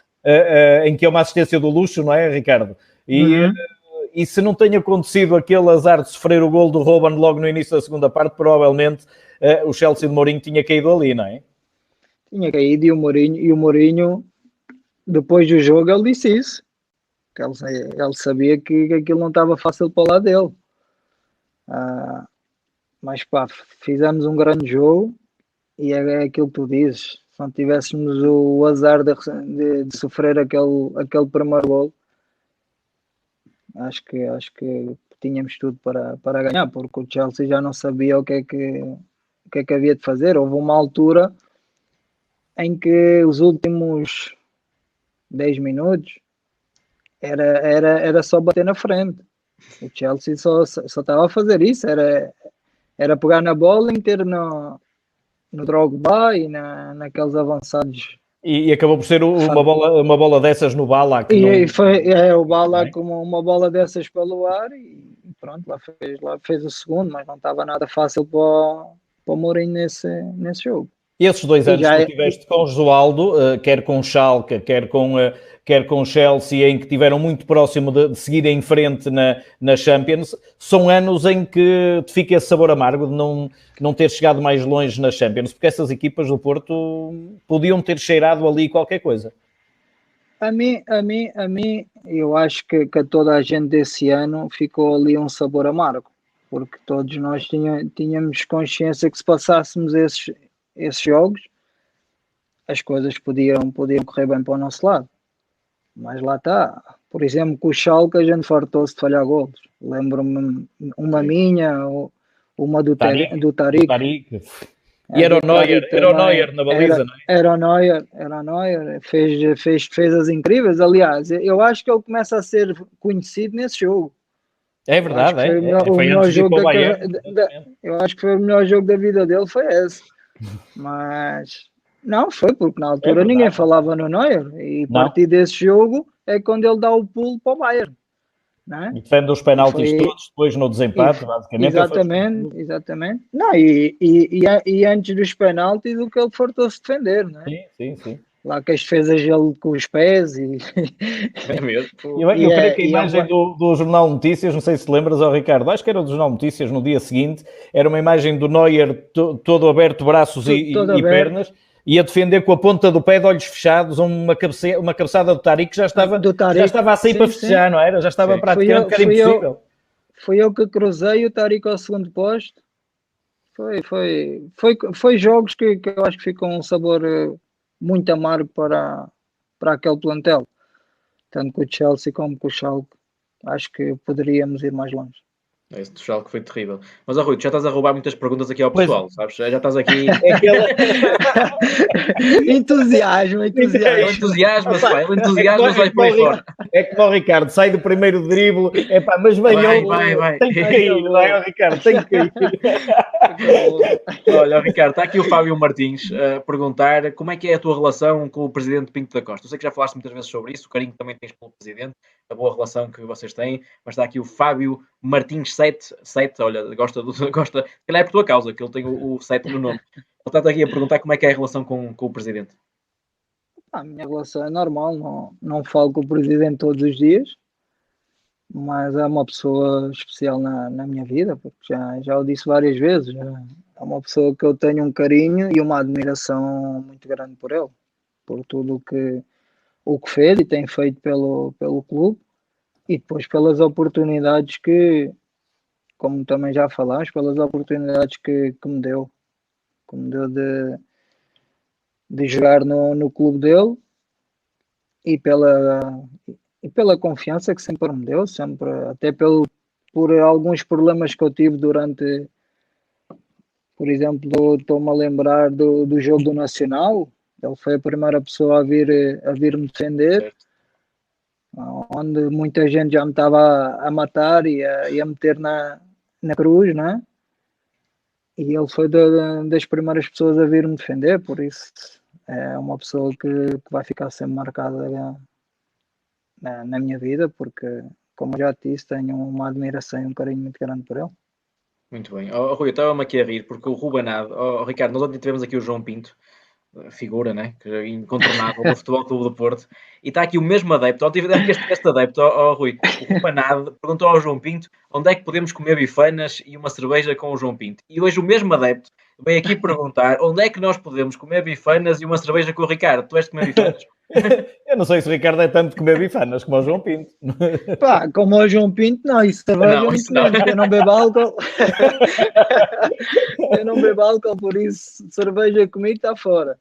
em que é uma assistência do luxo, não é, Ricardo? E se não tenha acontecido aquele azar de sofrer o golo do Robben logo no início da segunda parte, provavelmente o Chelsea de Mourinho tinha caído ali, não é? Tinha caído, e o Mourinho, depois do jogo, ele disse isso. Que ele sabia que aquilo não estava fácil para o lado dele. Mas pá, fizemos um grande jogo, e é aquilo que tu dizes. Se não tivéssemos o azar de sofrer aquele primeiro golo, acho que tínhamos tudo para ganhar, porque o Chelsea já não sabia o que é que havia de fazer. Houve uma altura em que os últimos 10 minutos era só bater na frente. O Chelsea só estava a fazer isso, era pegar na bola e meter no Drogba e naqueles avançados. E acabou por ser uma bola dessas no Bala. O Bala com uma bola dessas pelo ar, e pronto, lá fez o segundo, mas não estava nada fácil para o Mourinho nesse jogo. Esses 2 anos que tu tiveste com o Jesualdo, quer com o Schalke, quer com o Chelsea, em que tiveram muito próximo de seguir em frente na Champions, são anos em que te fica esse sabor amargo de não ter chegado mais longe na Champions, porque essas equipas do Porto podiam ter cheirado ali qualquer coisa. A mim, eu acho que a toda a gente desse ano ficou ali um sabor amargo, porque todos nós tínhamos consciência que se passássemos esses jogos, as coisas podiam correr bem para o nosso lado. Mas lá está. Por exemplo, com o Schalke a gente fartou-se de falhar golos. Lembro-me uma minha, uma do Tariq. E era o Neuer na baliza, não é? Era o Neuer. Fez defesas incríveis. Aliás, eu acho que ele começa a ser conhecido nesse jogo. É verdade, foi o melhor jogo eu acho que foi o melhor jogo da vida dele, foi esse. Mas não foi, porque na altura ninguém falava no Neuer, e a partir desse jogo é quando ele dá o pulo para o Bayern, não é? E defende os penaltis todos, depois no desempate, basicamente. Exatamente. Não, e antes dos penaltis, o que ele fartou-se defender, não é? Sim. Lá que as defesas ele com os pés e... É mesmo. Eu creio que a imagem do Jornal Notícias, não sei se te lembras, Ricardo, acho que era do Jornal Notícias no dia seguinte, era uma imagem do Neuer todo aberto, braços e pernas, e a defender com a ponta do pé de olhos fechados, uma cabeçada do Tariq que já estava a sair para festejar, não era? Já estava praticamente impossível. Foi eu que cruzei o Tarico ao segundo posto. Foi jogos que eu acho que ficam um sabor muito amargo para aquele plantel. Tanto com o Chelsea como com o Schalke. Acho que poderíamos ir mais longe. Esse do Schalke foi terrível. Mas, Rui, tu já estás a roubar muitas perguntas aqui ao Pois. pessoal, sabes? Já estás aqui... Entusiasmo. Ele entusiasma-se, pá. Ele entusiasma-se, vai por aí fora. É como o Ricardo, sai do primeiro drible, mas Vai. tem que cair, não é, Ricardo? Tem que cair. Olha, Ricardo, está aqui o Fábio Martins a perguntar como é que é a tua relação com o Presidente Pinto da Costa. Eu sei que já falaste muitas vezes sobre isso, o carinho que também tens pelo Presidente, a boa relação que vocês têm, mas está aqui o Fábio Martins 7, olha, gosta, se calhar é por tua causa, que ele tem o 7 no nome. Ele está aqui a perguntar como é que é a relação com o Presidente. A minha relação é normal, não falo com o Presidente todos os dias, mas é uma pessoa especial na minha vida, porque já o disse várias vezes. É uma pessoa que eu tenho um carinho e uma admiração muito grande por ele, por tudo o que fez e tem feito pelo clube, e depois pelas oportunidades que, como também já falaste, pelas oportunidades que me deu de jogar no clube dele e pela confiança que sempre me deu, sempre, até por alguns problemas que eu tive durante, por exemplo, estou-me a lembrar do jogo do Nacional. Ele foi a primeira pessoa a vir me defender, Certo. onde muita gente já me estava a matar e a meter na cruz, né? E ele foi das primeiras pessoas a vir me defender, por isso é uma pessoa que vai ficar sempre marcada na minha vida, porque, como já te disse, tenho uma admiração e um carinho muito grande por ele. Muito bem. Rui, eu estava-me aqui a rir, porque o Rubanado, Ricardo, nós ontem tivemos aqui o João Pinto, figura, né? Que é incontornável do Futebol Clube do Porto, e está aqui o mesmo adepto, este adepto, Rui, o Rubanado, perguntou ao João Pinto onde é que podemos comer bifanas e uma cerveja com o João Pinto. E hoje o mesmo adepto vem aqui perguntar onde é que nós podemos comer bifanas e uma cerveja com o Ricardo. Tu és de comer bifanas? Eu não sei se o Ricardo é tanto de comer bifanas como o João Pinto. Pá, como o João Pinto, não, isso cerveja Não, não isso não. podemos, eu não bebo álcool. Eu não bebo álcool, por isso cerveja comigo está fora.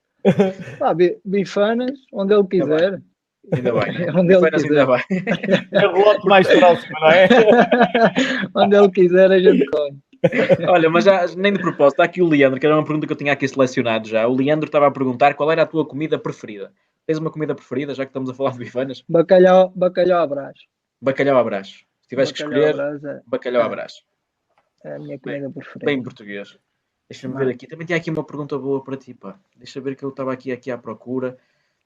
Pá, bifanas, onde ele quiser. Ainda bem, né? Onde ele Bifanas quiser. ainda bem. É o lote mais próximo, não é? Onde ele quiser a gente come. Olha, mas já nem de propósito, está aqui o Leandro, que era uma pergunta que eu tinha aqui selecionado já. O Leandro estava a perguntar qual era a tua comida preferida. Tens uma comida preferida, já que estamos a falar de bifanas? Bacalhau à Brás. Bacalhau à Brás. Se tivesse que Bacalhau à escolher, Brás bacalhau à Brás. É a minha comida preferida. Bem português. Deixa-me ver aqui. Também tinha aqui uma pergunta boa para ti, pá. Deixa ver que eu estava aqui à procura.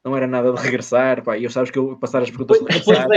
Não era nada de regressar, pá. E eu sabes que eu passar as perguntas de regressar.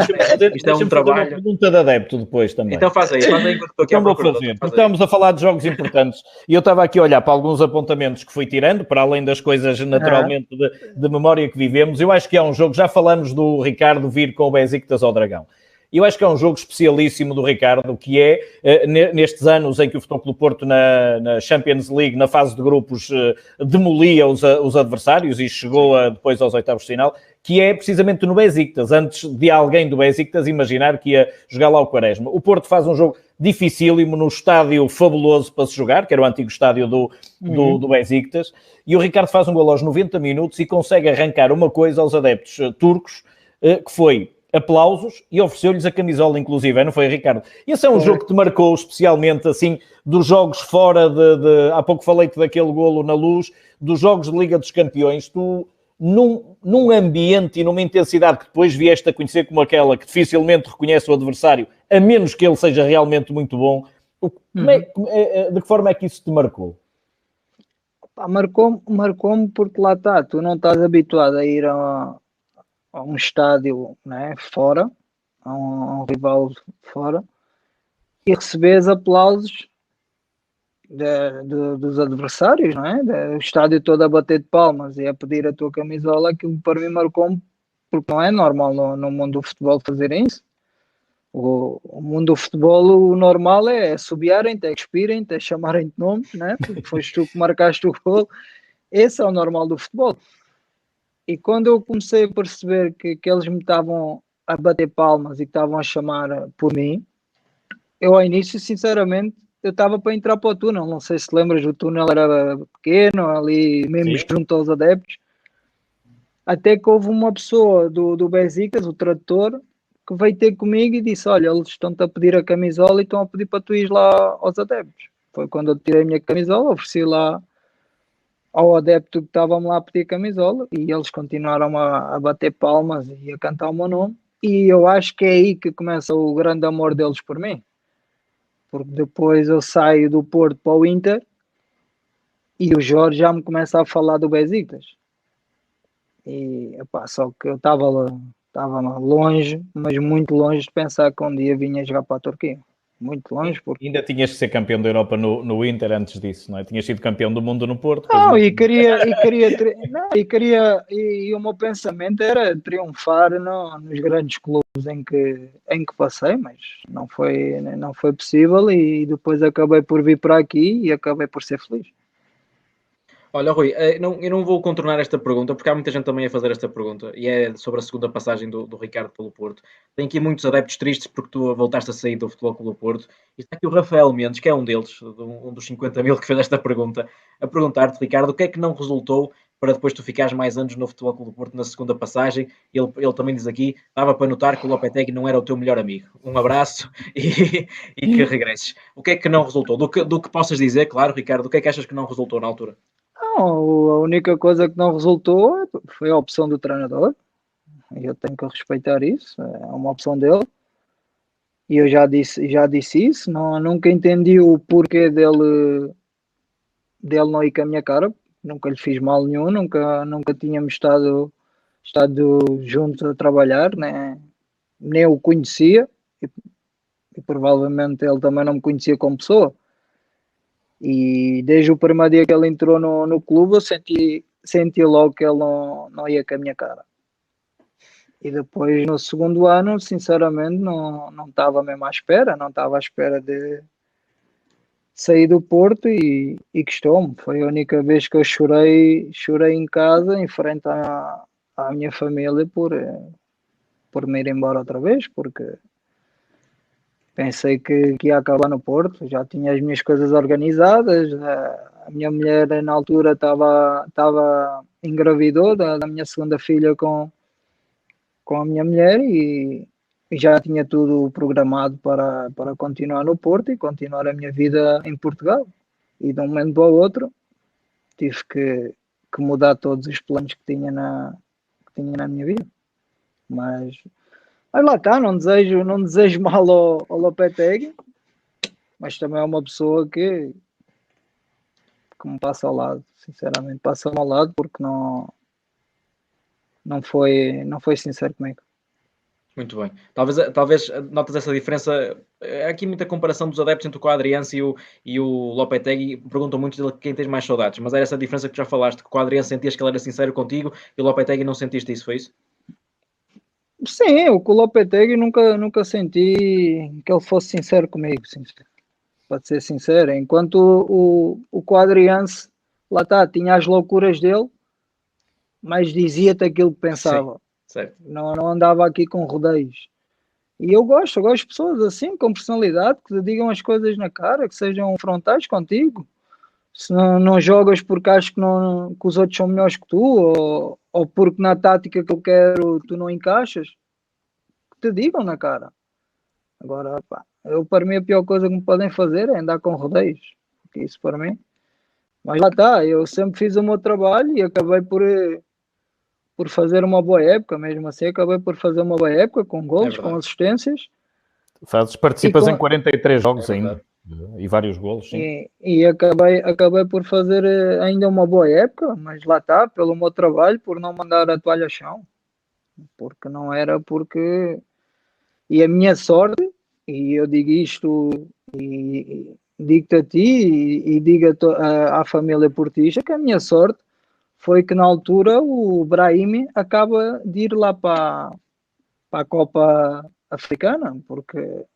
Isto é um trabalho. Uma pergunta de adepto depois também. Então faz aí enquanto estou aqui à procura. Porque estamos a falar de jogos importantes e eu estava aqui a olhar para alguns apontamentos que fui tirando, para além das coisas naturalmente de memória que vivemos. Eu acho que é um jogo, já falamos do Ricardo vir com o Besiktas ao Dragão. E eu acho que é um jogo especialíssimo do Ricardo, que é, nestes anos em que o Futebol Clube do Porto na Champions League, na fase de grupos, demolia os adversários e chegou depois aos oitavos de final, que é precisamente no Besiktas, antes de alguém do Besiktas imaginar que ia jogar lá o Quaresma. O Porto faz um jogo dificílimo no estádio fabuloso para se jogar, que era o antigo estádio do Besiktas, e o Ricardo faz um gol aos 90 minutos e consegue arrancar uma coisa aos adeptos turcos, que foi aplausos, e ofereceu-lhes a camisola, inclusive, não foi, Ricardo? Esse é um jogo que te marcou especialmente, assim, dos jogos fora há pouco falei-te daquele golo na Luz, dos jogos de Liga dos Campeões, tu, num ambiente e numa intensidade que depois vieste a conhecer como aquela que dificilmente reconhece o adversário, a menos que ele seja realmente muito bom, de que forma é que isso te marcou? Marcou-me porque lá está, tu não estás habituado a ir a um estádio, né, fora, a um rival fora, e recebes aplausos dos adversários, não é? O estádio todo a bater de palmas e a pedir a tua camisola, aquilo para mim marcou-me, porque não é normal no mundo do futebol fazerem isso. O mundo do futebol, o normal é assobiarem-te, é cuspirem-te, é chamarem-te nomes, né? Porque foste tu que marcaste o gol. Esse é o normal do futebol. E quando eu comecei a perceber que eles me estavam a bater palmas e que estavam a chamar por mim, eu ao início, sinceramente, eu estava para entrar para o túnel. Não sei se lembras, o túnel era pequeno, ali mesmo Sim. junto aos adeptos. Até que houve uma pessoa do Besiktas, o tradutor, que veio ter comigo e disse: Olha, eles estão-te a pedir a camisola e estão a pedir para tu ir lá aos adeptos. Foi quando eu tirei a minha camisola, ofereci lá ao adepto que estava-me lá a pedir a camisola e eles continuaram a bater palmas e a cantar o meu nome. E eu acho que é aí que começa o grande amor deles por mim, porque depois eu saio do Porto para o Inter e o Jorge já me começa a falar do Besiktas. E epá, só que eu estava longe, mas muito longe de pensar que um dia vinha jogar para a Turquia. Muito longe, porque Ainda tinhas de ser campeão da Europa no Inter antes disso, não é? Tinhas sido campeão do mundo no Porto. não, e o meu pensamento era triunfar nos grandes clubes em que passei, mas não foi possível e depois acabei por vir para aqui e acabei por ser feliz. Olha, Rui, eu não vou contornar esta pergunta, porque há muita gente também a fazer esta pergunta, e é sobre a segunda passagem do Ricardo pelo Porto. Tem aqui muitos adeptos tristes porque tu voltaste a sair do Futebol Clube do Porto. E está aqui o Rafael Mendes, que é um deles, um dos 50 mil que fez esta pergunta, a perguntar-te, Ricardo, o que é que não resultou para depois tu ficares mais anos no Futebol Clube do Porto na segunda passagem? Ele também diz aqui, dava para notar que o Lopetegui não era o teu melhor amigo. Um abraço e que regresses. O que é que não resultou? Do que possas dizer, claro, Ricardo, o que é que achas que não resultou na altura? Não, a única coisa que não resultou foi a opção do treinador. E eu tenho que respeitar isso, é uma opção dele. E eu já disse isso, nunca entendi o porquê dele não ir com a minha cara, nunca lhe fiz mal nenhum, nunca tínhamos estado juntos a trabalhar, né? Nem o conhecia e provavelmente ele também não me conhecia como pessoa. E desde o primeiro dia que ele entrou no clube, eu senti logo que ele não ia com a minha cara. E depois, no segundo ano, sinceramente, não estava mesmo à espera, não estava à espera de sair do Porto e gostou-me. Foi a única vez que eu chorei em casa, em frente à minha família, por me ir embora outra vez, porque pensei que ia acabar no Porto, já tinha as minhas coisas organizadas, a minha mulher na altura engravidou da minha segunda filha com a minha mulher e já tinha tudo programado para continuar no Porto e continuar a minha vida em Portugal. E de um momento para o outro tive que mudar todos os planos que tinha na minha vida. Mas lá está, não desejo mal ao Lopetegui, mas também é uma pessoa que me passa ao lado, sinceramente, passa-me ao lado porque não foi sincero comigo. Muito bem. Talvez notas essa diferença. Há aqui muita comparação dos adeptos entre o Quadriense e o Lopetegui. Perguntam muito dele quem tens mais saudades, mas era essa diferença que tu já falaste, que o Quadriense sentias que ele era sincero contigo e o Lopetegui não sentiste isso, foi isso? Sim, o Lopetegui nunca senti que ele fosse sincero comigo, para ser sincero. Enquanto o Quadriense, lá está, tinha as loucuras dele, mas dizia-te aquilo que Sim, pensava. certo. Não andava aqui com rodeios. E eu gosto de pessoas assim, com personalidade, que te digam as coisas na cara, que sejam frontais contigo. Se não jogas porque achas que os outros são melhores que tu, ou porque na tática que eu quero tu não encaixas, que te digam na cara. Agora, pá, para mim a pior coisa que me podem fazer é andar com rodeios. Isso para mim. Mas lá está, eu sempre fiz o meu trabalho e acabei por fazer uma boa época, mesmo assim acabei por fazer uma boa época, com golos, com assistências. Participas em 43 É jogos verdade. ainda e vários golos, sim. E acabei por fazer ainda uma boa época, mas lá está, pelo meu trabalho, por não mandar a toalha ao chão, porque não era porque. E a minha sorte, e eu digo isto e digo-te a ti e digo à família portista, que a minha sorte foi que na altura o Brahimi acaba de ir lá para a Copa Africana, porque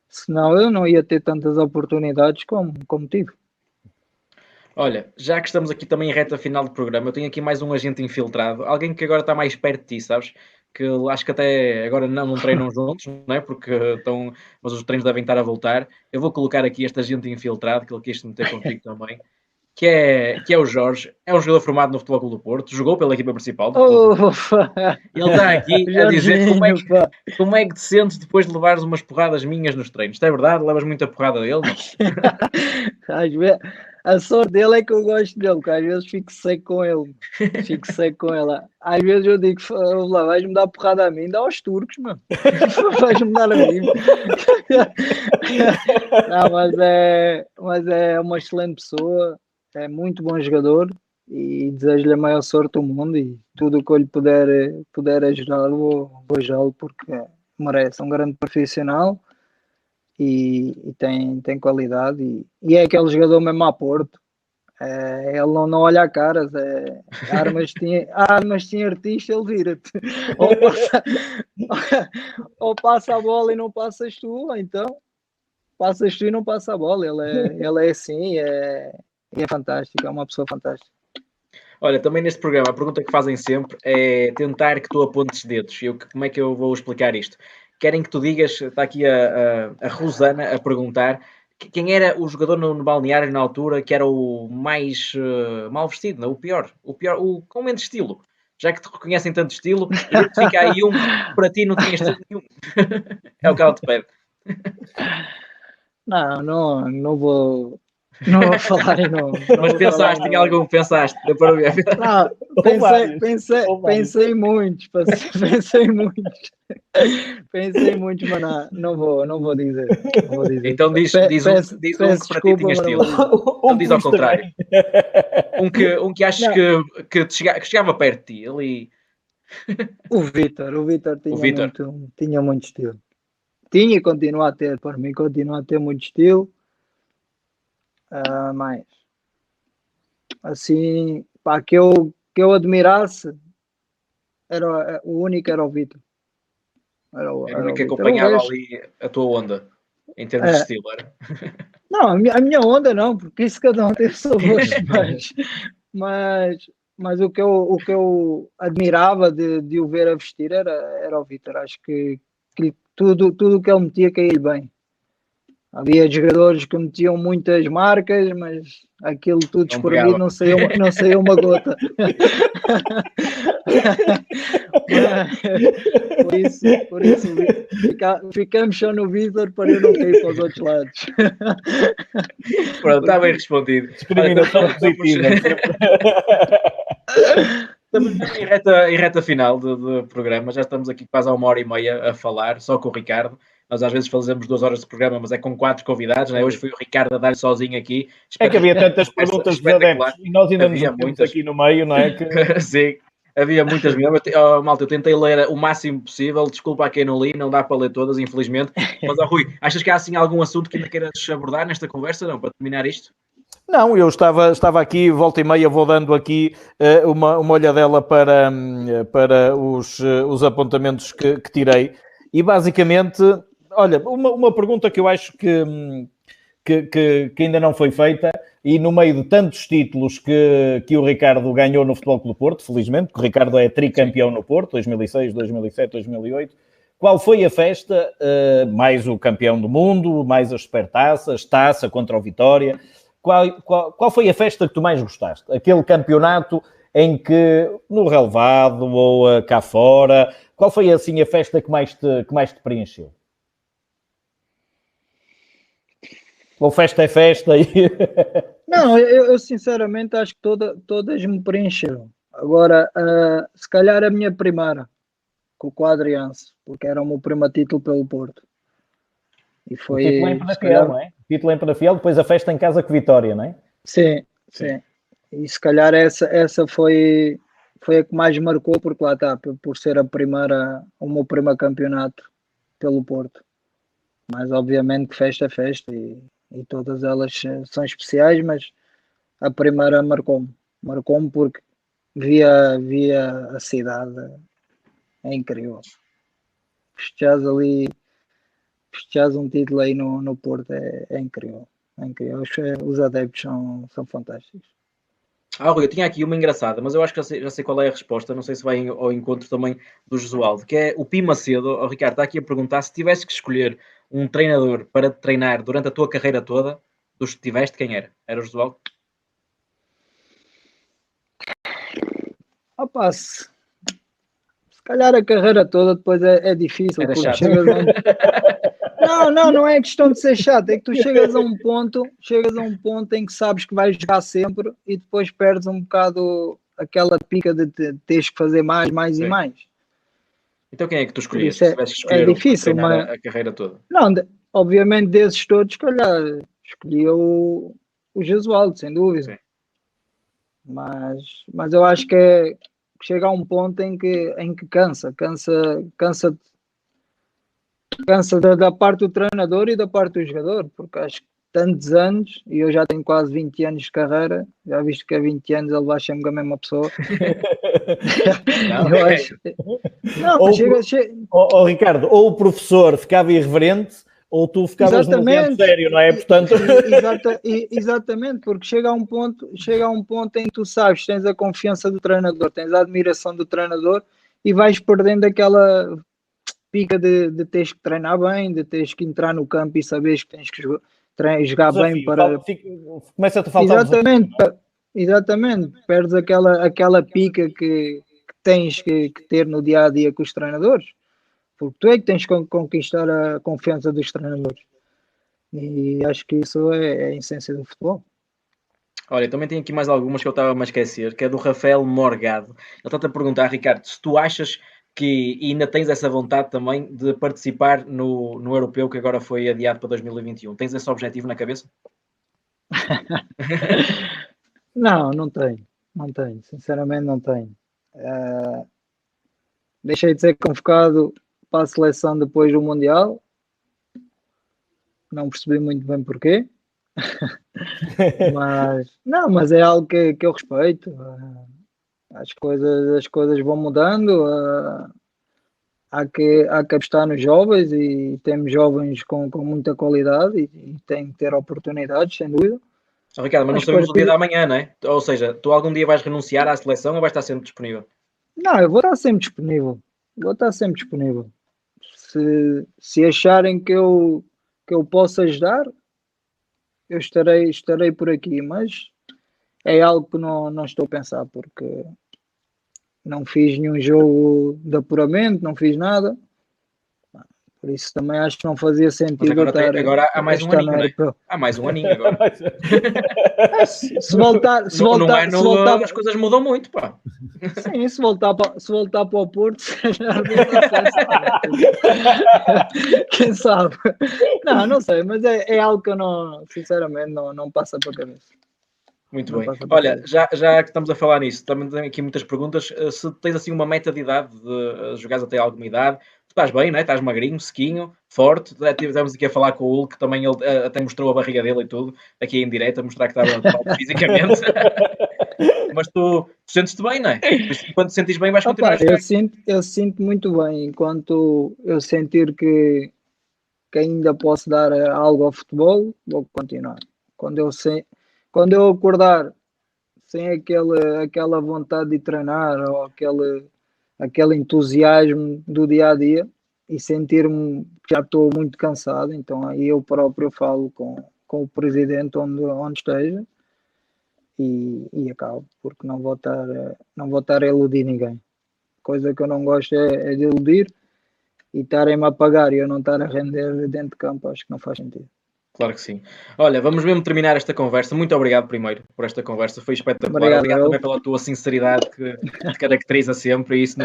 senão eu não ia ter tantas oportunidades como tive. Olha, já que estamos aqui também em reta final do programa, eu tenho aqui mais um agente infiltrado, alguém que agora está mais perto de ti, sabes? que acho que até agora não treinam juntos, não é? Porque estão, mas os treinos devem estar a voltar. Eu vou colocar aqui esta gente infiltrada que ele quis meter contigo também, que é o Jorge, é um jogador formado no Futebol Clube do Porto, jogou pela equipa principal do Futebol Clube do Porto. Ele está aqui a dizer Jorginho, pá. como é que te sentes depois de levares umas porradas minhas nos treinos. Isto é verdade? Levas muita porrada dele, não? Às vezes, a sorte dele é que eu gosto dele, porque às vezes fico seco com ele. Fico seco com ela. Às vezes eu digo, lá, vais-me dar porrada a mim, dá aos turcos, mano. Vais-me dar a mim. Não, mas é uma excelente pessoa, é muito bom jogador e desejo-lhe a maior sorte do mundo e tudo o que eu lhe puder ajudar, vou ajudá-lo porque merece. É um grande profissional e tem qualidade e é aquele jogador mesmo a Porto. Ele não olha a caras, armas tinha artista, ele vira-te. Ou passa, ou passa a bola e não passas tu, ou então passas tu e não passa a bola. Ele é assim, é fantástico, é uma pessoa fantástica. Olha, também neste programa, a pergunta que fazem sempre é tentar que tu apontes dedos. Como é que eu vou explicar isto? Querem que tu digas, está aqui a Rosana a perguntar, quem era o jogador no balneário na altura que era o mais mal vestido, não? O pior, o com menos estilo. Já que te reconhecem tanto estilo, identifica aí um que para ti não tinha estilo nenhum. É o que ela te pede. Não vou falar em nome. Mas pensaste em algum, pensaste, deu para ver. Não, pensei muitos, pensei muitos, mas não vou dizer. Não vou dizer. Então diz um que para ti tinha estilo. Não diz ao contrário. Um que achas que chegava perto de ti. Ali. O Vítor tinha muito estilo. Tinha e continua a ter, para mim, continua a ter muito estilo. Mas assim, pá, que eu admirasse, o único era o Vítor. Era o único que acompanhava ali a tua onda, em termos de estilo, era? Não, a minha onda não, porque isso cada um tem o seu gosto, mas o que eu admirava de o ver a vestir era o Vítor. Acho que tudo que ele metia caía bem. Havia jogadores que metiam muitas marcas, mas aquilo tudo espremido não saiu uma gota. Por isso ficamos só no Vítor para eu não cair para os outros lados. Pronto, está bem respondido. Discriminação positiva. Estamos em reta final do programa, já estamos aqui quase a 1h30 a falar, só com o Ricardo. Nós às vezes fazemos 2 horas de programa, mas é com 4 convidados, né? Hoje foi o Ricardo a dar sozinho aqui. Espero que havia tantas perguntas dos adeptos e nós ainda nos metemos aqui no meio, não é? Sim, havia muitas mesmo. Malta, eu tentei ler o máximo possível, desculpa a quem não li, não dá para ler todas, infelizmente. Mas, Rui, achas que há assim algum assunto que ainda queiras abordar nesta conversa, não, para terminar isto? Não, eu estava aqui, volta e meia, vou dando aqui uma olhadela para os apontamentos que tirei. E basicamente, olha, uma pergunta que eu acho que ainda não foi feita, e no meio de tantos títulos que o Ricardo ganhou no Futebol Clube do Porto, felizmente, porque o Ricardo é tricampeão no Porto, 2006, 2007, 2008, qual foi a festa, mais o campeão do mundo, mais as supertaças, taça contra o Vitória, qual foi a festa que tu mais gostaste? Aquele campeonato em que, no relevado ou cá fora, qual foi assim a festa que mais te preencheu? Ou festa é festa? Não, eu sinceramente acho que todas me preencheram. Agora, se calhar a minha primeira, com o Adrianse, porque era o meu primeiro título pelo Porto. E foi, o título em Penafiel, não é? O título em Penafiel, depois a festa em casa com Vitória, não é? Sim. E se calhar essa foi a que mais marcou, porque lá está, por ser o meu primeiro campeonato pelo Porto. Mas obviamente que festa é festa e todas elas são especiais, mas a primeira marcou-me porque via a cidade, é incrível. Festejares um título aí no Porto é incrível. É incrível. Os adeptos são fantásticos. Rui, eu tinha aqui uma engraçada, mas eu acho que já sei qual é a resposta. Não sei se vai ao encontro também do Josualdo, que é o Pi Macedo. Oh, Ricardo, está aqui a perguntar se tivesse que escolher um treinador para te treinar durante a tua carreira toda, dos que tiveste, quem era? Era o Josualdo? Opa, se calhar a carreira toda depois é difícil, Era porque chato. chegas a um... Não é questão de ser chato, é que tu chegas a um ponto em que sabes que vais jogar sempre e depois perdes um bocado aquela pica de teres que fazer mais Sim. e mais. Então quem é que tu Por escolhias? isso Se tivesse que escolher um para difícil, treinar mas a carreira toda? não, obviamente desses todos, se calhar escolhia o Jesualdo, sem dúvida. Sim. Mas eu acho que chega a um ponto em que cansa da parte do treinador e da parte do jogador, porque acho que tantos anos, e eu já tenho quase 20 anos de carreira, já visto que há 20 anos ele vai sempre com a mesma pessoa. Não, Eu acho. Não, Ricardo, ou o professor ficava irreverente, ou tu ficavas demasiado exatamente, sério, não é? Portanto... exatamente, porque chega a um ponto em que tu sabes, tens a confiança do treinador, tens a admiração do treinador e vais perdendo aquela pica de teres que treinar bem, de teres que entrar no campo e saberes que tens que jogar bem para... Começa-te a faltar Exatamente, perdes aquela pica que tens que ter no dia a dia com os treinadores, porque tu é que tens que conquistar a confiança dos treinadores. E acho que isso é a essência do futebol. Olha, também tenho aqui mais algumas que eu estava a esquecer, que é do Rafael Morgado. Ele está-te a perguntar, Ricardo, se tu achas que ainda tens essa vontade também de participar no europeu que agora foi adiado para 2021. Tens esse objetivo na cabeça? Não tenho. Sinceramente não tenho. Deixei de ser convocado para a seleção depois do Mundial. Não percebi muito bem porquê. mas é algo que eu respeito. As coisas vão mudando. Há que apostar nos jovens e temos jovens com muita qualidade e têm que ter oportunidades, sem dúvida. Ricardo, mas não sabemos o dia da manhã, não é? Ou seja, tu algum dia vais renunciar à seleção ou vais estar sempre disponível? Não, eu vou estar sempre disponível. Se acharem que eu posso ajudar, eu estarei por aqui, mas é algo que não estou a pensar, porque não fiz nenhum jogo de apuramento, não fiz nada. Por isso também acho que não fazia sentido agora há mais um aninho, não é? Há mais um aninho agora. se voltar, as coisas mudam muito, pá. Sim, se voltar para o Porto, quem sabe? Não sei, mas é algo que eu sinceramente não passa para a cabeça. Muito bem. Olha, já que estamos a falar nisso, também tenho aqui muitas perguntas. Se tens assim uma meta de idade, de jogares até alguma idade, tu estás bem, não é? Estás magrinho, sequinho, forte. Estivemos aqui a falar com o Hulk, que também ele até mostrou a barriga dele e tudo, aqui em direto, a mostrar que estava forte fisicamente. Mas tu sentes-te bem, não é? Quando te sentes bem, vais continuar a jogar. Eu sinto muito bem, enquanto eu sentir que ainda posso dar algo ao futebol, vou continuar. Quando eu acordar sem aquela vontade de treinar ou aquele entusiasmo do dia a dia e sentir-me que já estou muito cansado, então aí eu próprio falo com o presidente onde esteja e acabo, porque não vou estar a iludir ninguém. Coisa que eu não gosto é de iludir e estarem-me a pagar e eu não estar a render dentro de campo, acho que não faz sentido. Claro que sim. Olha, vamos mesmo terminar esta conversa. Muito obrigado primeiro por esta conversa, foi espetacular. Obrigado também pela tua sinceridade que te caracteriza sempre e isso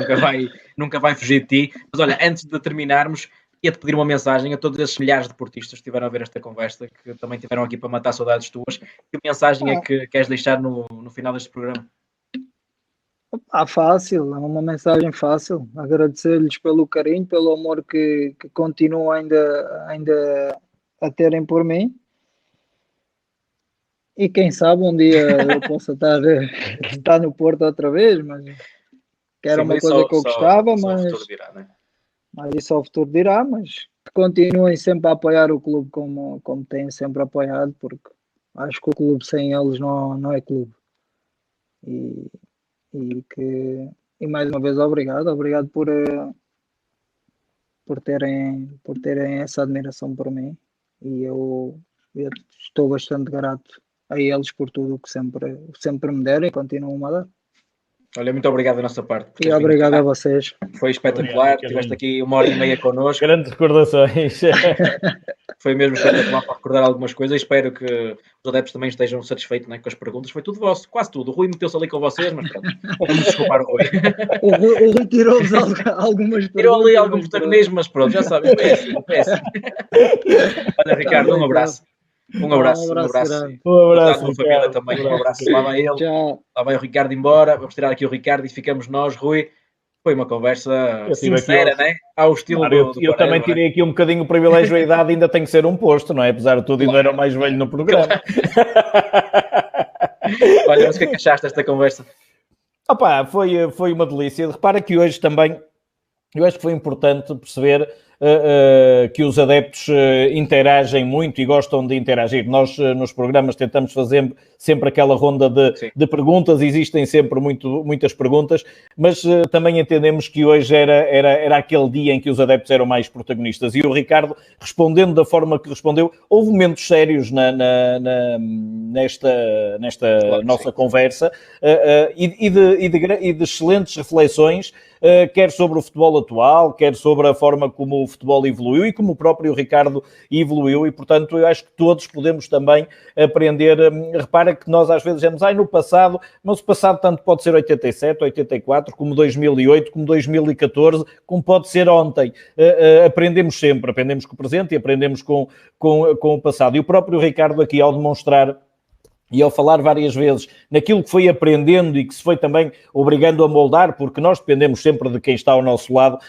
nunca vai fugir de ti. Mas olha, antes de terminarmos, ia-te pedir uma mensagem a todos esses milhares de portistas que estiveram a ver esta conversa, que também estiveram aqui para matar saudades tuas. Que mensagem é que queres deixar no final deste programa? Fácil, é uma mensagem fácil. Agradecer-lhes pelo carinho, pelo amor que continuam ainda a terem por mim. E quem sabe um dia eu possa estar no Porto outra vez, mas que era uma coisa que eu gostava, mas isso ao futuro dirá, mas que continuem sempre a apoiar o clube como têm sempre apoiado, porque acho que o clube sem eles não é clube. e mais uma vez obrigado por terem essa admiração por mim, e eu estou bastante grato a eles por tudo o que sempre me deram e continuam a dar. Olha, muito obrigado da nossa parte. E obrigado a vocês. Foi espetacular, estiveste aqui 1h30 connosco. Grandes recordações. Foi mesmo espetacular para recordar algumas coisas. Espero que os adeptos também estejam satisfeitos, né, com as perguntas. Foi tudo vosso, quase tudo. O Rui meteu-se ali com vocês, mas pronto, vamos desculpar o Rui. O Rui tirou-vos algumas perguntas. Tirou ali algum protagonismo, mas pronto, já sabem, foi assim. Olha, Ricardo, um abraço. Um abraço. grande. Um abraço, família também. Um abraço. Lá vai ele. Tchau. Lá vai o Ricardo embora. Vamos tirar aqui o Ricardo e ficamos nós, Rui. Foi uma conversa sincera, né? Ao estilo claro, do eu também tirei aqui um bocadinho o privilégio, a idade ainda tem que ser um posto, não é? Apesar de tudo, ainda era o mais velho no programa. Olha, mas o que é que achaste desta conversa? Opa, foi uma delícia. Repara que hoje também, eu acho que foi importante perceber que os adeptos interagem muito e gostam de interagir. Nós, nos programas, tentamos fazer sempre aquela ronda de perguntas, existem sempre muitas perguntas, mas também entendemos que hoje era aquele dia em que os adeptos eram mais protagonistas. E o Ricardo, respondendo da forma que respondeu, houve momentos sérios nesta claro, nossa conversa e de excelentes reflexões, quer sobre o futebol atual, quer sobre a forma como o futebol evoluiu e como o próprio Ricardo evoluiu, e portanto eu acho que todos podemos também aprender. Repara que nós às vezes dizemos, no passado, mas o passado tanto pode ser 87, 84, como 2008, como 2014, como pode ser ontem. Aprendemos sempre, aprendemos com o presente e aprendemos com o passado. E o próprio Ricardo aqui, ao demonstrar e ao falar várias vezes naquilo que foi aprendendo e que se foi também obrigando a moldar, porque nós dependemos sempre de quem está ao nosso lado,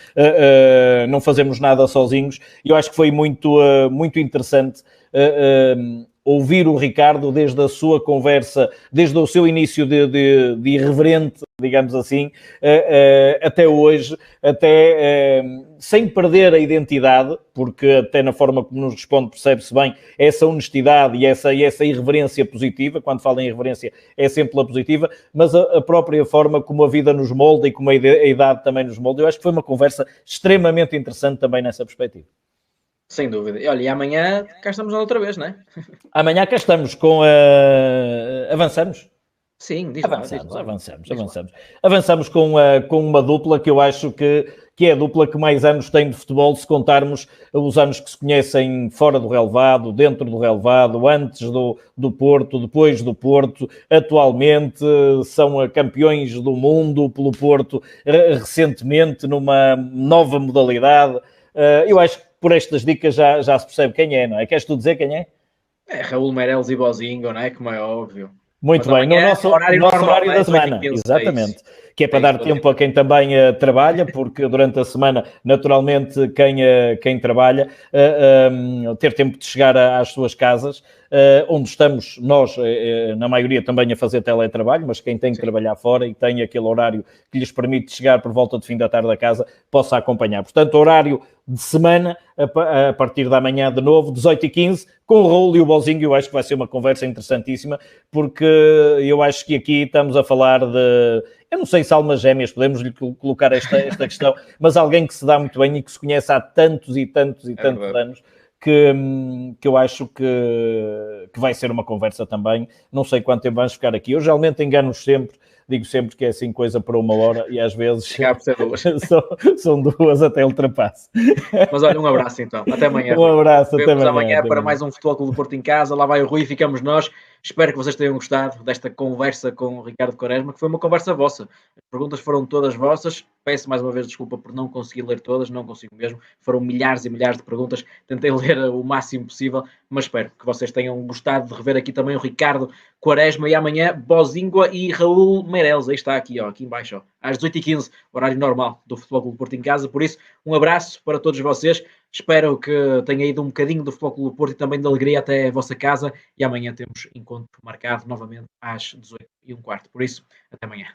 não fazemos nada sozinhos, e eu acho que foi muito interessante ouvir o Ricardo desde a sua conversa, desde o seu início de irreverente, digamos assim, até hoje, sem perder a identidade, porque até na forma como nos responde percebe-se bem essa honestidade e essa irreverência positiva. Quando falo em irreverência é sempre pela positiva, mas a própria forma como a vida nos molda e como a idade também nos molda. Eu acho que foi uma conversa extremamente interessante também nessa perspectiva. Sem dúvida. E olha, e amanhã cá estamos outra vez, não é? Amanhã cá estamos com avançamos? Sim, avançamos com uma dupla que eu acho que é a dupla que mais anos tem de futebol, se contarmos os anos que se conhecem fora do relevado, dentro do relevado, antes do Porto, depois do Porto, atualmente são campeões do mundo pelo Porto, recentemente numa nova modalidade. Eu acho que por estas dicas já se percebe quem é, não é? Queres tu dizer quem é? É Raul Meireles e Bozinho, não é? Como é óbvio. Muito bem, no nosso horário da semana, exatamente, que é para dar tempo a quem também trabalha, porque durante a semana, naturalmente, quem trabalha, ter tempo de chegar às suas casas, onde estamos nós, na maioria também a fazer teletrabalho, mas quem tem que trabalhar fora e tem aquele horário que lhes permite chegar por volta de fim da tarde a casa, possa acompanhar. Portanto, horário de semana, a partir da manhã de novo, 18h15, com o Raul e o Bozinho. Eu acho que vai ser uma conversa interessantíssima, porque eu acho que aqui estamos a falar de, eu não sei se almas gêmeas, podemos lhe colocar esta questão, mas alguém que se dá muito bem e que se conhece há tantos anos, que eu acho que vai ser uma conversa também. Não sei quanto tempo vamos ficar aqui. Eu geralmente engano-os sempre, digo sempre que é assim coisa para 1 hora e às vezes são 2 até ultrapasse. Mas olha, um abraço então. Até amanhã. Um abraço, até amanhã para mais um Futebol Clube do Porto em Casa. Lá vai o Rui e ficamos nós. Espero que vocês tenham gostado desta conversa com o Ricardo Quaresma, que foi uma conversa vossa. As perguntas foram todas vossas. Peço mais uma vez desculpa por não conseguir ler todas, não consigo mesmo. Foram milhares e milhares de perguntas. Tentei ler o máximo possível, mas espero que vocês tenham gostado de rever aqui também o Ricardo Quaresma. E amanhã, Bozingua e Raul Meireles. Aí está, aqui em baixo, às 18h15, horário normal do Futebol Clube do Porto em Casa. Por isso, um abraço para todos vocês. Espero que tenha ido um bocadinho do Futebol Clube do Porto e também de alegria até a vossa casa. E amanhã temos encontro marcado novamente às 18h15. Por isso, até amanhã.